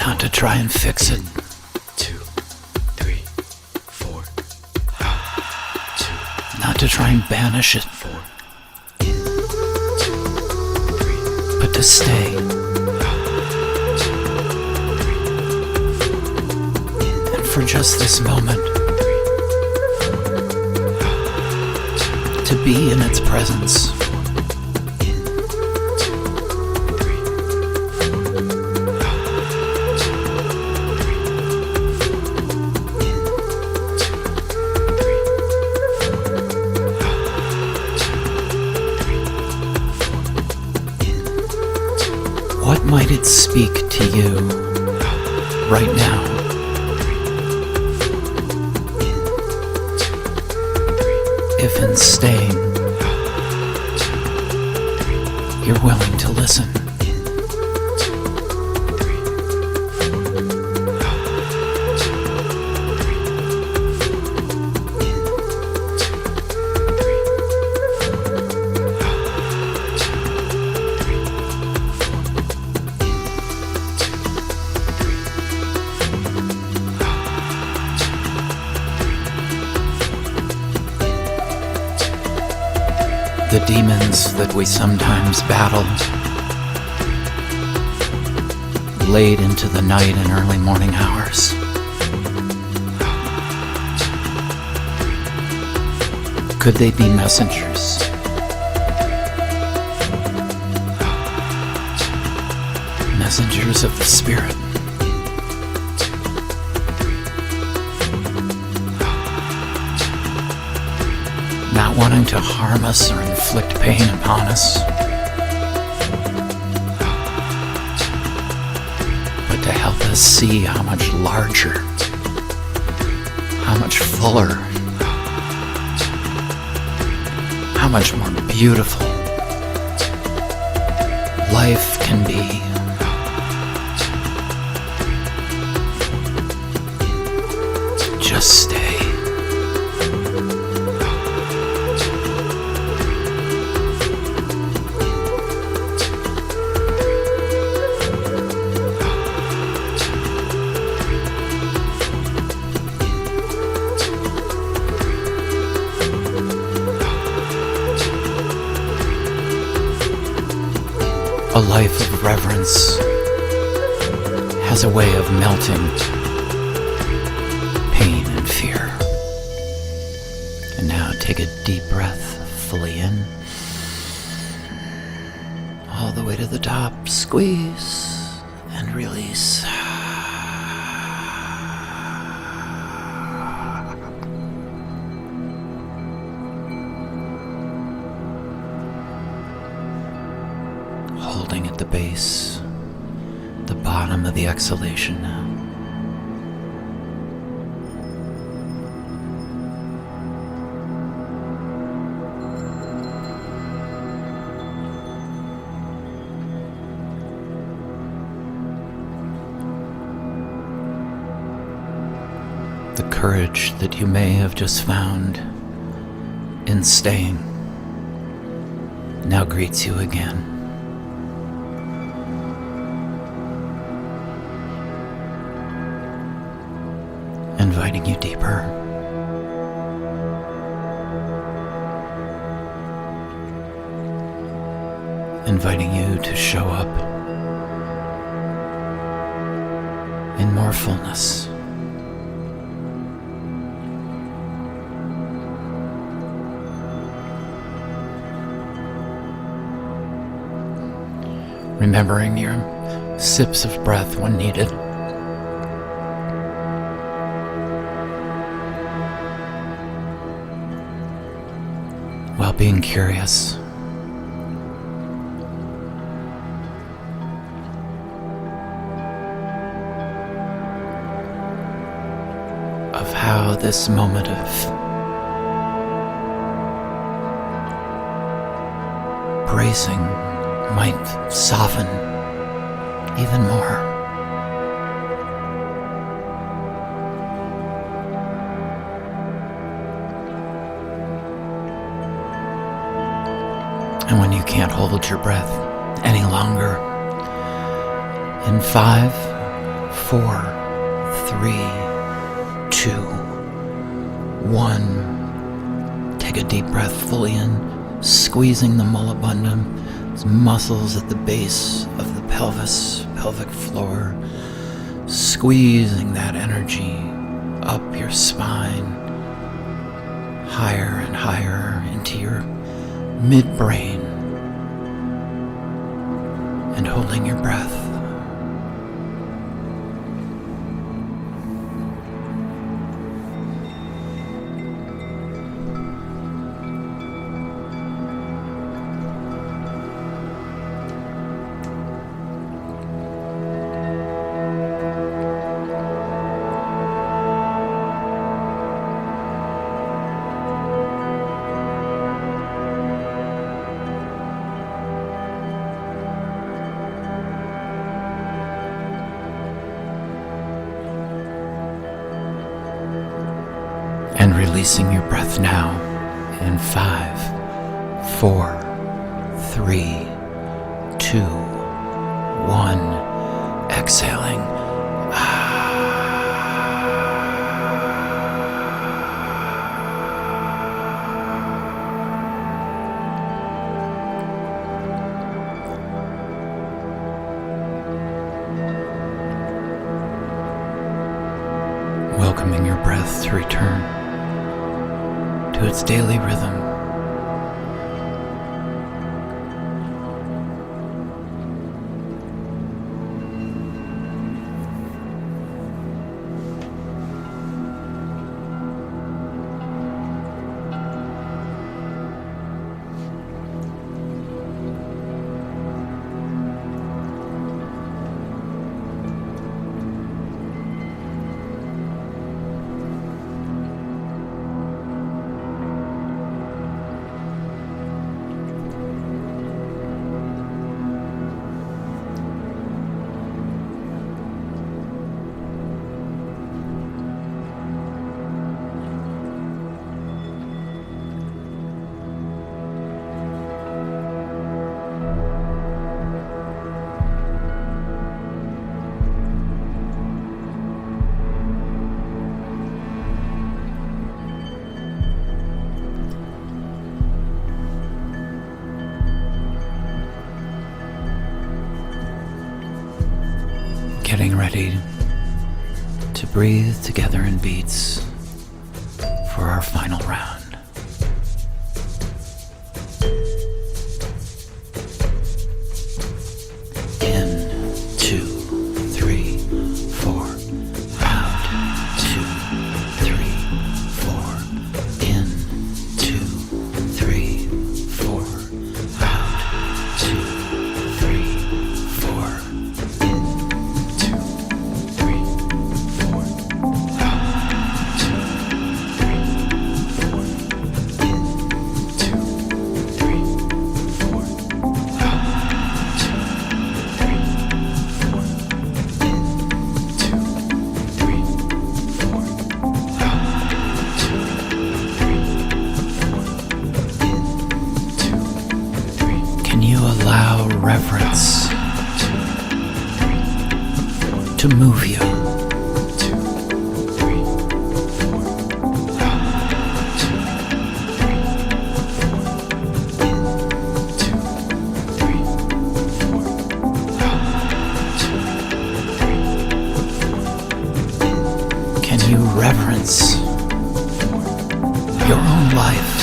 Not to try and fix it.
2, 3, 4.
Not to try and banish it.
4.
But to stay. And for just this moment, to be in its presence. What might it speak to you right now? If in staying, you're willing to listen. The demons that we sometimes battle late into the night and early morning hours. Could they be messengers? Messengers of the Spirit. Not wanting to harm us or inflict pain upon us, but to help us see how much larger, how much fuller, how much more beautiful life can be. Just stay. A life of reverence has a way of melting pain and fear. And now take a deep breath fully in, all the way to the top, squeeze and release. Holding at the base, the bottom of the exhalation now. The courage that you may have just found in staying now greets you again. Inviting you deeper. Inviting you to show up in more fullness. Remembering your sips of breath when needed. While being curious of how this moment of bracing might soften even more. And when you can't hold your breath any longer, in 5, 4, 3, 2, 1, take a deep breath fully in, squeezing the mullabundum muscles at the base of the pelvis, pelvic floor, squeezing that energy up your spine, higher and higher into your midbrain, and holding your breath. And releasing your breath now in 5, 4, 3, 2, 1. Exhaling. Welcoming your breath to return to its daily rhythm. Getting ready to breathe together in beats for our final round. In 2, 3, 4. Out 2, 3, 4. In 2, 3, 4. Out 2, 3, 4. to move you.
2, 3, 4. 2, 3, 4.
Can you reverence your own life?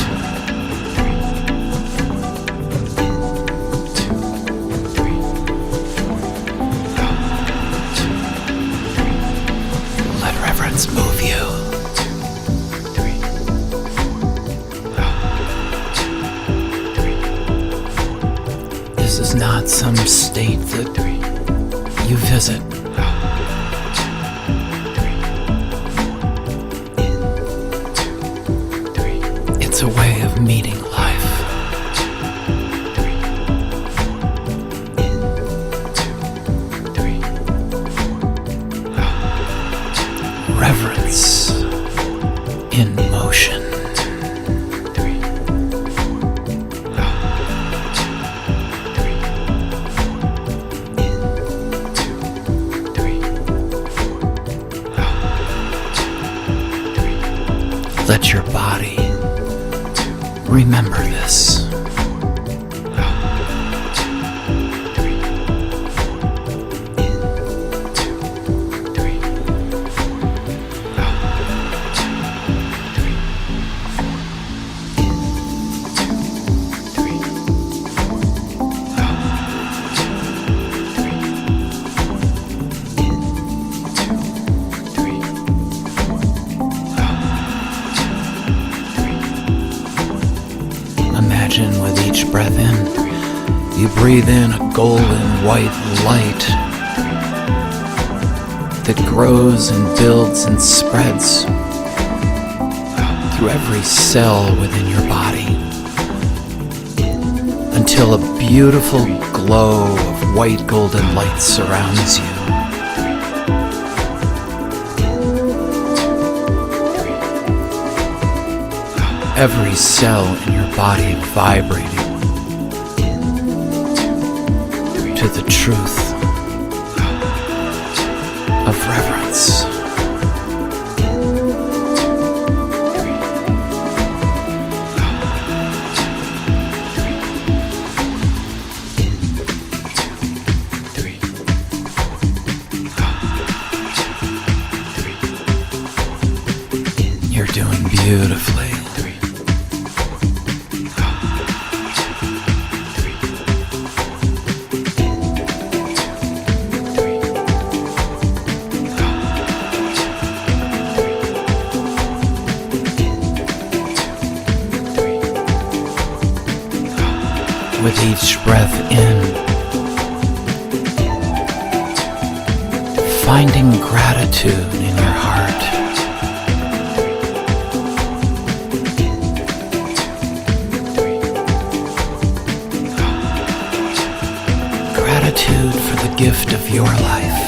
2, 3, 4.
Let reverence move you.
2, 3, 4.
This is not some state that you visit. It's a way of meeting life. Reverence in motion. Let your body remember this. Imagine with each breath in, you breathe in a golden white light that grows and builds and spreads through every cell within your body until a beautiful glow of white golden light surrounds you. Every cell in your body vibrating to the truth of reverence. You're doing beautifully. With each breath in, finding gratitude in your heart. Gratitude for the gift of your life.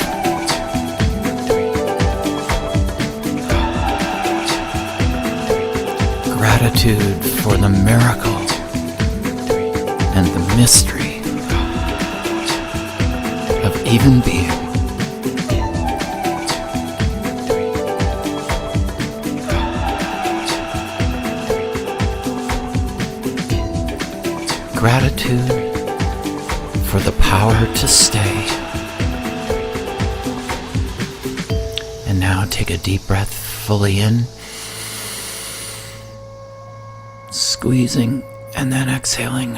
Gratitude for the miracle and the mystery of even being. Gratitude for the power to stay. And now take a deep breath fully in, squeezing and then exhaling.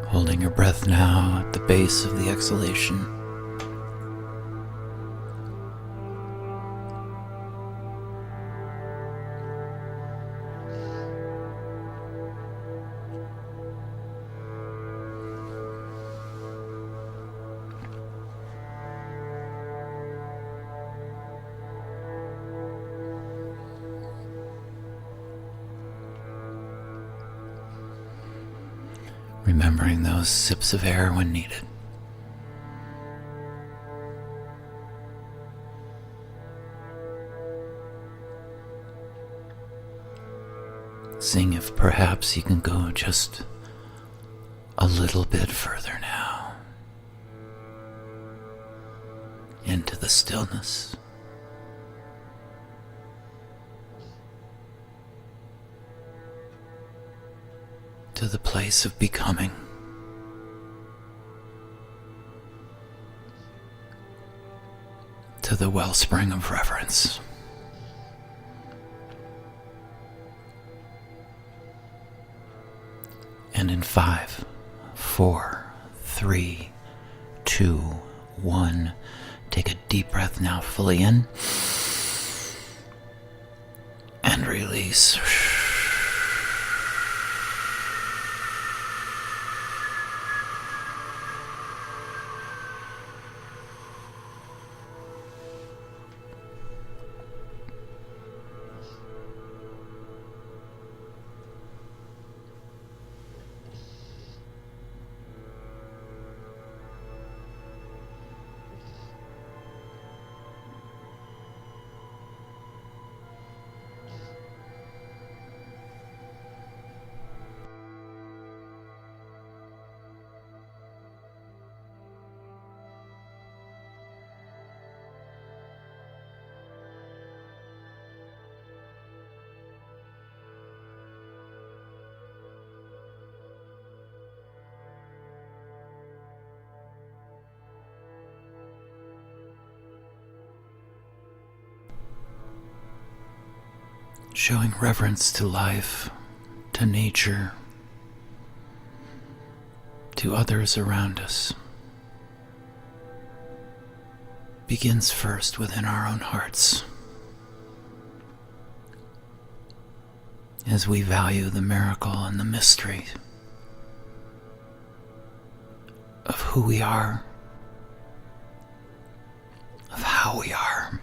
Holding your breath now at the base of the exhalation. Remembering those sips of air when needed. Seeing if perhaps you can go just a little bit further now into the stillness. To the place of becoming. To the wellspring of reverence. And in 5, 4, 3, 2, 1, take a deep breath now, fully in, and release. Showing reverence to life, to nature, to others around us, begins first within our own hearts. As we value the miracle and the mystery of who we are, of how we are.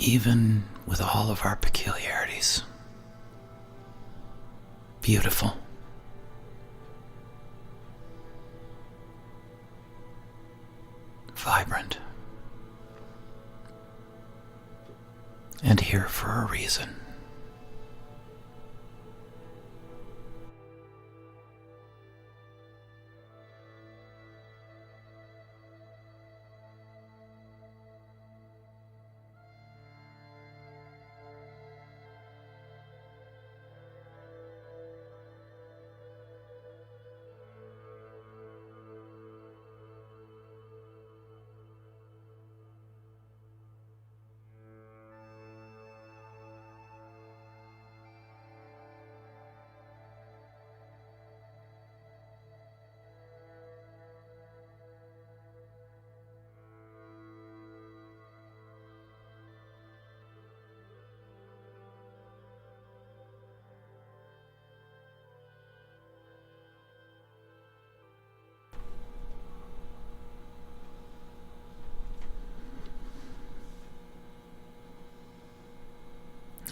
Even with all of our peculiarities. Beautiful. Vibrant. And here for a reason.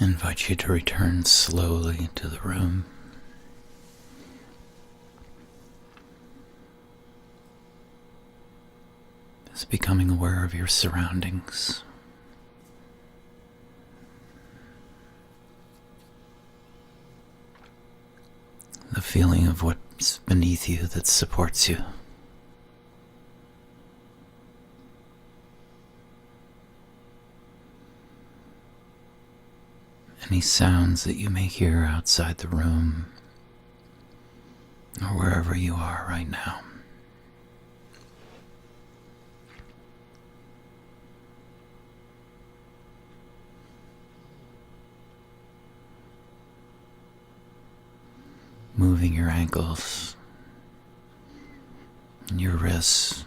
I invite you to return slowly to the room. Just becoming aware of your surroundings. The feeling of what's beneath you that supports you. Any sounds that you may hear outside the room or wherever you are right now. Moving your ankles, your wrists,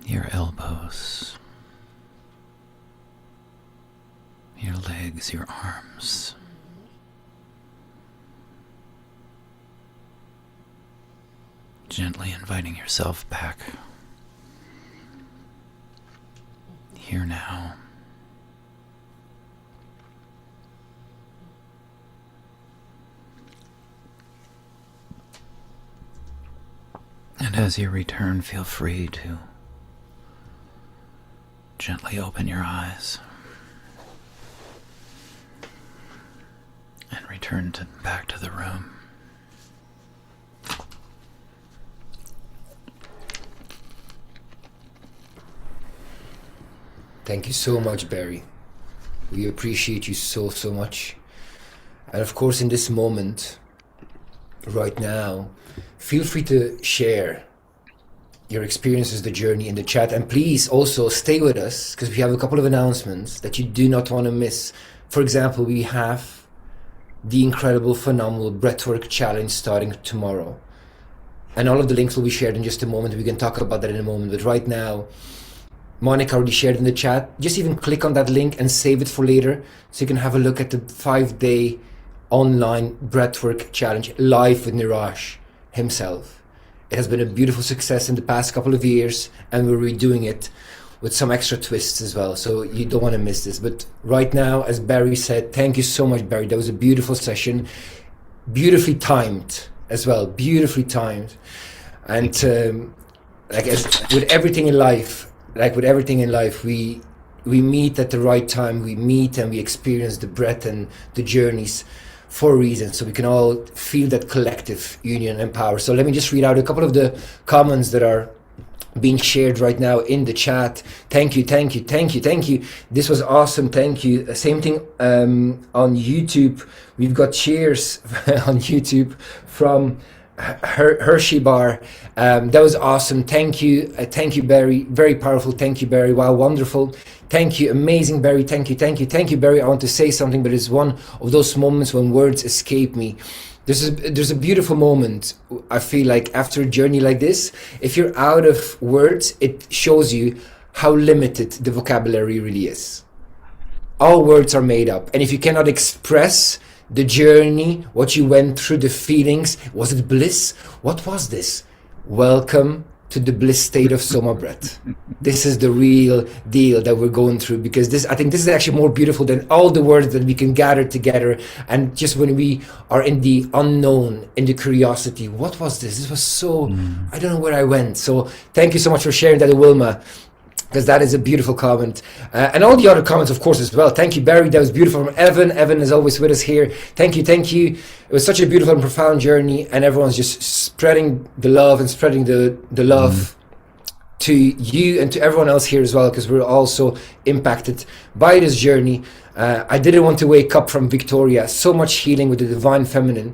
your elbows, your legs, your arms. Gently inviting yourself back here now. And as you return, feel free to Gently open your eyes and return back to the room.
Thank you so much, Barry. We appreciate you so, so much. And of course, in this moment, right now, feel free to share your experiences, the journey in the chat. And please also stay with us, because we have a couple of announcements that you do not want to miss. For example, we have the incredible, phenomenal Breathwork Challenge starting tomorrow. And all of the links will be shared in just a moment. We can talk about that in a moment. But right now, Monica already shared in the chat. Just even click on that link and save it for later, so you can have a look at the 5-day online Breathwork Challenge live with Niraj himself. It has been a beautiful success in the past couple of years, and we're redoing it with some extra twists as well. So you don't want to miss this. But right now, as Barry said, thank you so much, Barry. That was a beautiful session, beautifully timed as well, beautifully timed. And with everything in life, we meet at the right time. We meet and we experience the breath and the journeys for a reason, so we can all feel that collective union and power. So let me just read out a couple of the comments that are being shared right now in the chat. Thank you. This was awesome. Thank you. Same thing on YouTube. We've got cheers on YouTube from Hershey Bar. That was awesome. Thank you, Barry. Very powerful. Thank you, Barry. Wow, wonderful. Thank you, amazing, Barry. Thank you, Barry. I want to say something, but it's one of those moments when words escape me. There's a beautiful moment. I feel like after a journey like this, if you're out of words, it shows you how limited the vocabulary really is. All words are made up, and if you cannot express the journey, what you went through, the feelings, was it bliss? What was this? Welcome to the bliss state of Soma Breath. This is the real deal that we're going through, because I think this is actually more beautiful than all the words that we can gather together. And just when we are in the unknown, in the curiosity, what was this? This was so, I don't know where I went. So thank you so much for sharing that, Wilma, because that is a beautiful comment. And all the other comments, of course, as well. Thank you, Barry. That was beautiful. From Evan. Evan is always with us here. Thank you. It was such a beautiful and profound journey, and everyone's just spreading the love and spreading the love to you and to everyone else here as well, because we're also impacted by this journey. I didn't want to wake up from Victoria. So much healing with the divine feminine.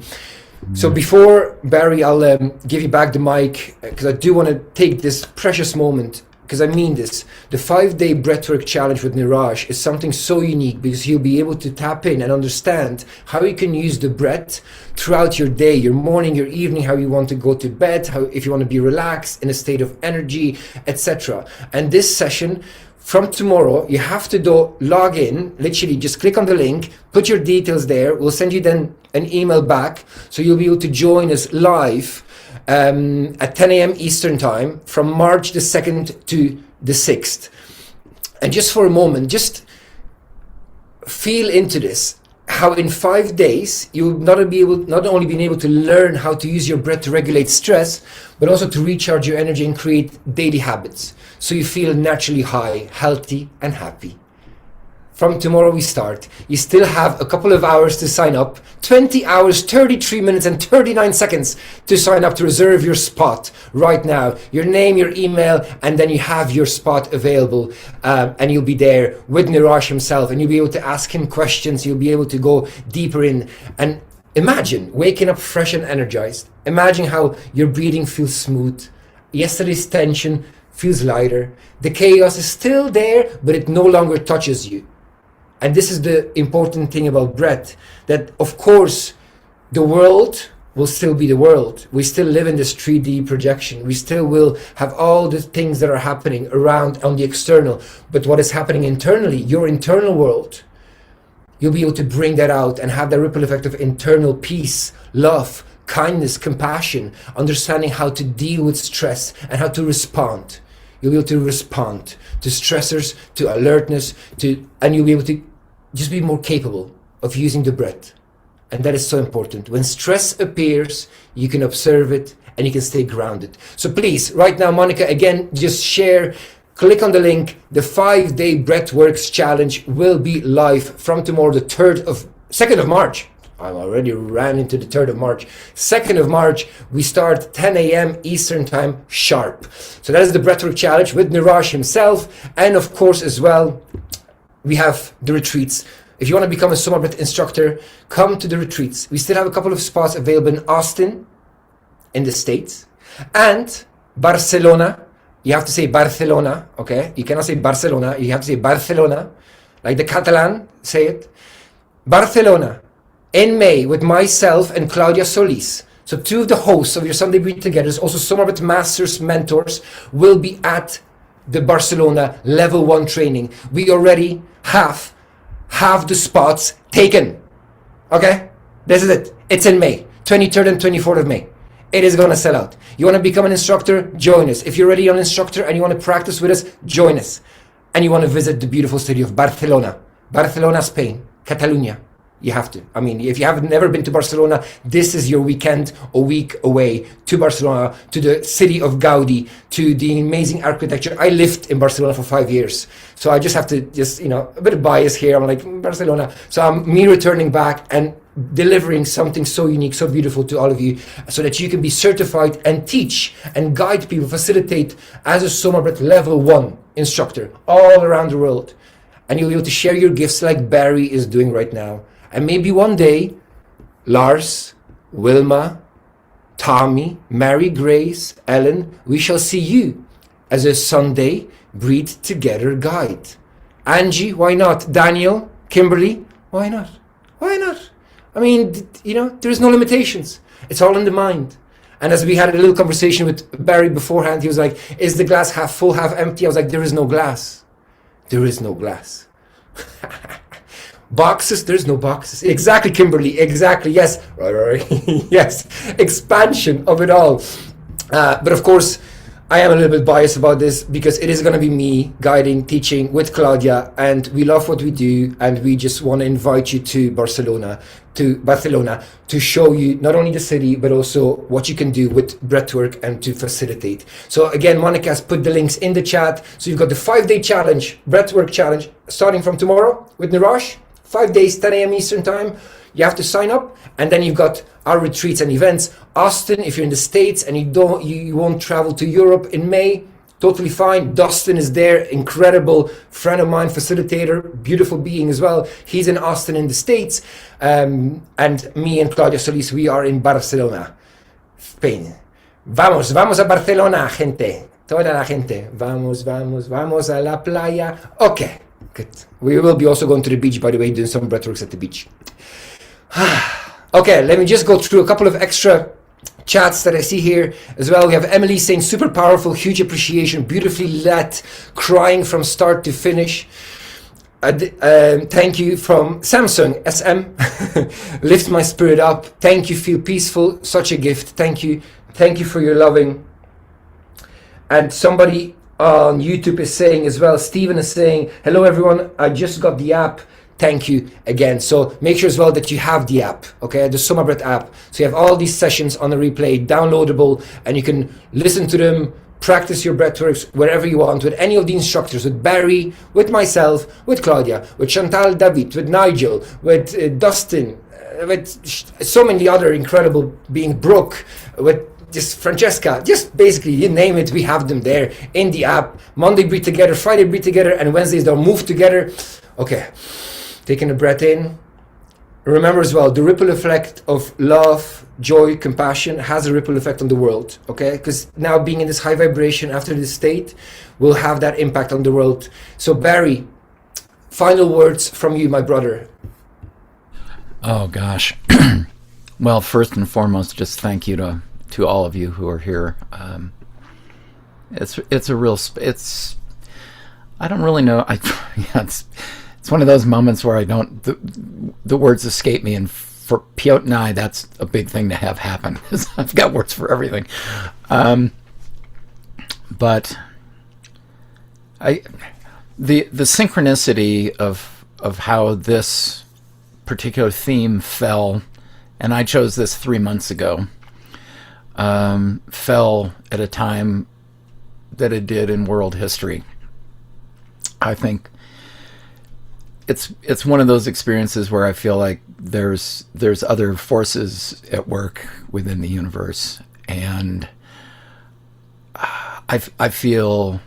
So before, Barry, I'll give you back the mic, because I do want to take this precious moment, because I mean this. The 5-day Breathwork Challenge with Niraj is something so unique, because you'll be able to tap in and understand how you can use the breath throughout your day, your morning, your evening, how you want to go to bed, how if you want to be relaxed, in a state of energy, etc. And this session, from tomorrow, you have to log in, literally just click on the link, put your details there. We'll send you then an email back, so you'll be able to join us live at 10 a.m. Eastern time from March the 2nd to the 6th. And just for a moment, just feel into this, how in 5 days you'll not only be able to learn how to use your breath to regulate stress, but also to recharge your energy and create daily habits, so you feel naturally high, healthy and happy. From tomorrow we start. You still have a couple of hours to sign up. 20 hours, 33 minutes and 39 seconds to sign up, to reserve your spot right now. Your name, your email, and then you have your spot available. And you'll be there with Niraj himself, and you'll be able to ask him questions. You'll be able to go deeper in. And imagine waking up fresh and energized. Imagine how your breathing feels smooth. Yesterday's tension feels lighter. The chaos is still there, but it no longer touches you. And this is the important thing about breath, that of course the world will still be the world. We still live in this 3D projection. We still will have all the things that are happening around on the external. But what is happening internally, your internal world, you'll be able to bring that out and have that ripple effect of internal peace, love, kindness, compassion, understanding how to deal with stress and how to respond. You'll be able to respond to stressors, to alertness, and you'll be able to just be more capable of using the breath. And that is so important. When stress appears, you can observe it and you can stay grounded. So please, right now, Monica, again, just share click on the link. The 5-day Breathworks challenge will be live from tomorrow, the 2nd of March. I already ran into the 3rd of March. 2nd of March, we start 10 a.m. Eastern time sharp. So that is the Breathwork challenge with Niraj himself. And of course as well, we have the retreats. If you want to become a SOMA Breath instructor, come to the retreats. We still have a couple of spots available in Austin, in the States, and Barcelona. You have to say Barcelona, okay? You cannot say Barcelona, you have to say Barcelona, like the Catalan say it. Barcelona, in May, with myself and Claudia Solis. So 2 of the hosts of your Sunday Breathe Together, also SOMA Breath Masters mentors, will be at the Barcelona level 1 training. We already have the spots taken. Okay? This is it. It's in May, 23rd and 24th of May. It is going to sell out. You want to become an instructor? Join us. If you're already an instructor and you want to practice with us, join us. And you want to visit the beautiful city of Barcelona. Barcelona, Spain. Catalonia. You have to. I mean, if you have never been to Barcelona, this is your weekend or week away to Barcelona, to the city of Gaudi, to the amazing architecture. I lived in Barcelona for 5 years. So I just have to a bit of bias here. I'm like, Barcelona. So I'm me returning back and delivering something so unique, so beautiful to all of you, so that you can be certified and teach and guide people, facilitate as a SOMA Breath level 1 instructor all around the world. And you'll be able to share your gifts like Barry is doing right now. And maybe one day, Lars, Wilma, Tommy, Mary Grace, Ellen, we shall see you as a Sunday Breathe Together guide. Angie, why not? Daniel, Kimberly, why not? Why not? I mean, there's no limitations. It's all in the mind. And as we had a little conversation with Barry beforehand, he was like, is the glass half full, half empty? I was like, there is no glass. There is no glass. Boxes, there's no boxes. Exactly, Kimberly, exactly, yes. Right. Yes, expansion of it all. But of course, I am a little bit biased about this because it is going to be me guiding, teaching with Claudia, and we love what we do, and we just want to invite you to Barcelona to show you not only the city, but also what you can do with breathwork and to facilitate. So again, Monica has put the links in the chat. So you've got the 5-day challenge, breathwork challenge, starting from tomorrow with Niraj. 5 days, 10 a.m. Eastern time. You have to sign up, and then you've got our retreats and events. Austin, if you're in the States and you won't travel to Europe in May, totally fine. Dustin is there, incredible friend of mine, facilitator, beautiful being as well. He's in Austin in the States, and me and Claudia Solis, we are in Barcelona, Spain. Vamos a Barcelona, gente. Toda la gente. Vamos a la playa. Okay. Good. We will be also going to the beach, by the way, doing some breathworks at the beach. Okay, let me just go through a couple of extra chats that I see here as well. We have Emily saying super powerful, huge appreciation, beautifully led, crying from start to finish. Thank you from Samsung SM. Lift my spirit up. Thank you, feel peaceful, such a gift. Thank you for your loving. And somebody on YouTube is saying as well, Stephen is saying, hello everyone, I just got the app. Thank you again. So make sure as well that you have the app, okay, the SOMA Breath app. So you have all these sessions on the replay, downloadable, and you can listen to them, practice your breathworks wherever you want with any of the instructors, with Barry, with myself, with Claudia, with Chantal David, with Nigel, with Dustin, with so many other incredible beings, Brooke, with just Francesca, just basically you name it, we have them there in the app. Monday breathe together, Friday breathe together, and Wednesdays they'll move together. Okay, taking a breath in. Remember as well, the ripple effect of love, joy, compassion has a ripple effect on the world, okay? Because now being in this high vibration after this state will have that impact on the world. So Barry, final words from you, my brother.
Oh gosh. Well, first and foremost, just thank you to all of you who are here. It's a real I don't really know. It's one of those moments where I don't the words escape me, and for Piotr and I, that's a big thing to have happen. I've got words for everything. But the synchronicity of how this particular theme fell, and I chose this 3 months ago, fell at a time that it did in world history. I think it's one of those experiences where I feel like there's other forces at work within the universe, and I feel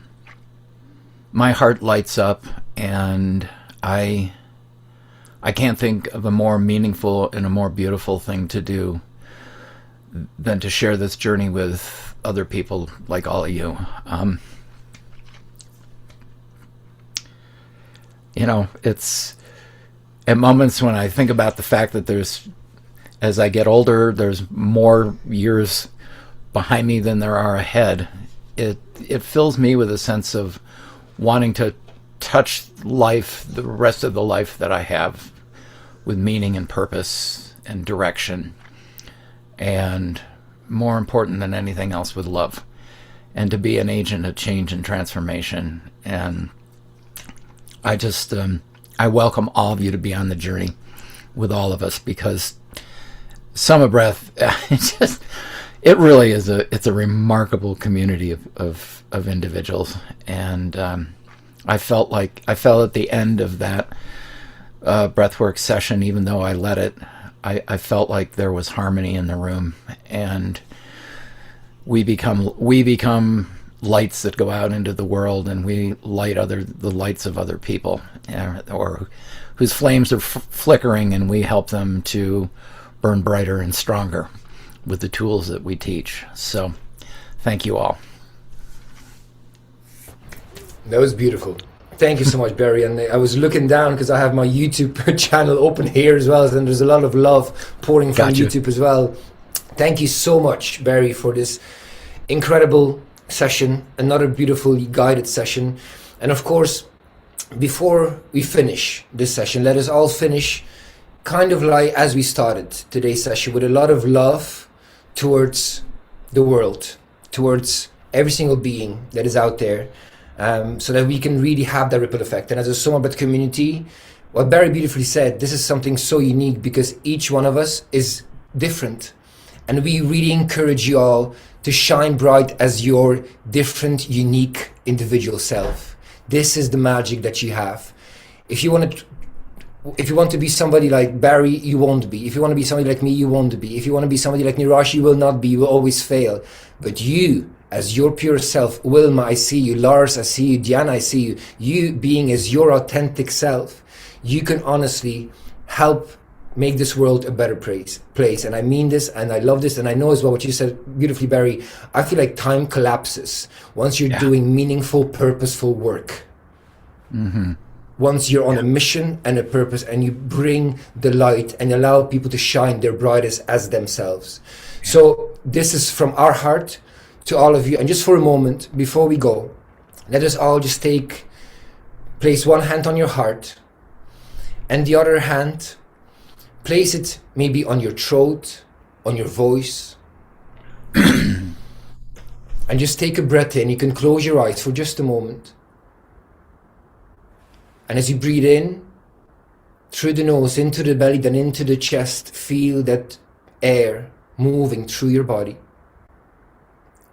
my heart lights up, and I can't think of a more meaningful and a more beautiful thing to do than to share this journey with other people like all of you. It's at moments when I think about the fact that as I get older, there's more years behind me than there are ahead. It fills me with a sense of wanting to touch life, the rest of the life that I have, with meaning and purpose and direction, and more important than anything else, with love, and to be an agent of change and transformation. And I just I welcome all of you to be on the journey with all of us, because SOMA Breath, it really is it's a remarkable community of individuals. And I felt at the end of that breathwork session, even though I led it, I felt like there was harmony in the room, and we become lights that go out into the world, and we light the lights of other people, or whose flames are flickering, and we help them to burn brighter and stronger with the tools that we teach. So thank you all.
That was beautiful. Thank you so much, Barry. And I was looking down because I have my YouTube channel open here as well, and there's a lot of love pouring from
Gotcha.
YouTube as well. Thank you so much, Barry, for this incredible session, another beautifully guided session. And of course, before we finish this session, let us all finish kind of like as we started today's session, with a lot of love towards the world, towards every single being that is out there, so that we can really have that ripple effect. And as a SOMA Breath community, what Barry beautifully said, this is something so unique because each one of us is different. And we really encourage you all to shine bright as your different, unique, individual self. This is the magic that you have. If you want to be somebody like Barry, you won't be. If you want to be somebody like me, you won't be. If you want to be somebody like Niraj, you will not be. You will always fail. But you, as your pure self, Wilma, I see you. Lars, I see you. Diana, I see you. You being as your authentic self, you can honestly help make this world a better place. And I mean this, and I love this, and I know as well what you said beautifully, Barry. I feel like time collapses once you're doing meaningful, purposeful work.
Mm-hmm.
Once you're on a mission and a purpose, and you bring the light and allow people to shine their brightest as themselves. So this is from our heart to all of you. And just for a moment before we go, let us all just place one hand on your heart, and the other hand, place it maybe on your throat, on your voice. And just take a breath in. You can close your eyes for just a moment. And as you breathe in through the nose, into the belly, then into the chest, feel that air moving through your body.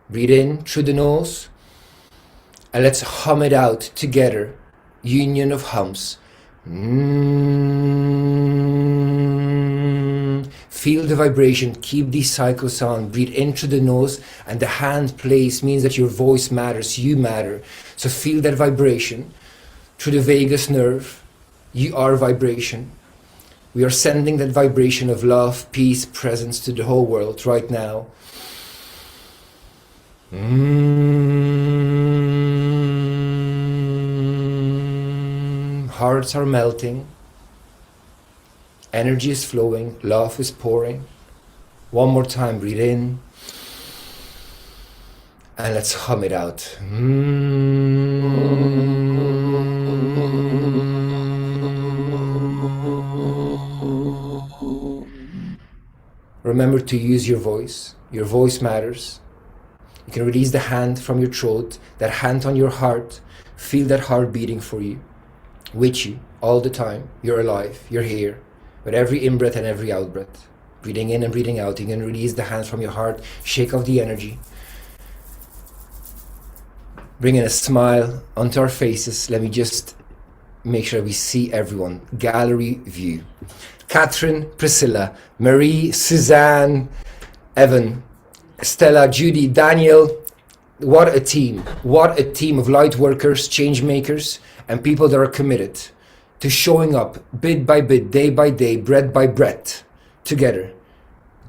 Breathe in through the nose, and let's hum it out together. Union of hums. Feel the vibration. Keep these cycles on. Breathe in through the nose, and the hand place means that your voice matters. You matter. So feel that vibration through the vagus nerve. You are vibration. We are sending that vibration of love, peace, presence to the whole world right now. Hearts are melting. Energy is flowing. Love is pouring. One more time, breathe in. And let's hum it out. Remember to use your voice. Your voice matters. You can release the hand from your throat, that hand on your heart. Feel that heart beating for you, with you, all the time. You're alive, you're here, with every in-breath and every out-breath. Breathing in and breathing out, you can release the hands from your heart, shake off the energy. bringing a smile onto our faces. Let me just make sure we see everyone. Gallery view. Catherine, Priscilla, Marie, Suzanne, Evan, Stella, Judy, Daniel. What a team. What a team of light workers, change makers, and people that are committed to showing up bit by bit, day by day, breath by breath, together.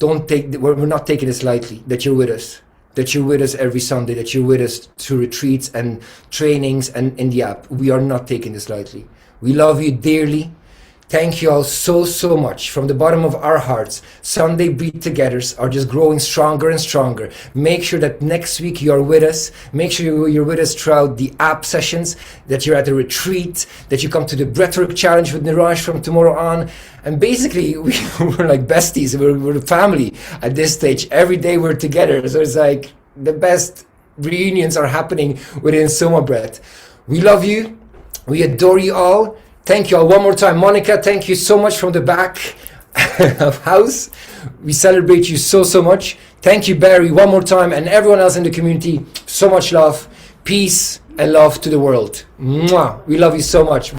We're not taking this lightly, that you're with us. That you're with us every Sunday, that you're with us through retreats and trainings and in the app. We are not taking this lightly. We love you dearly. Thank you all so, so much from the bottom of our hearts. Sunday Breathe Togethers are just growing stronger and stronger. Make sure that next week you're with us. Make sure you're with us throughout the app sessions, that you're at a retreat, that you come to the Breathwork Challenge with Niraj from tomorrow on. And basically, we're like besties. We're a family at this stage. Every day we're together. So it's like the best reunions are happening within SOMA Breath. We love you. We adore you all. Thank you all one more time. Monica, thank you so much from the back of house. We celebrate you so, so much. Thank you, Barry, one more time. And everyone else in the community, so much love, peace, and love to the world. Mwah. We love you so much.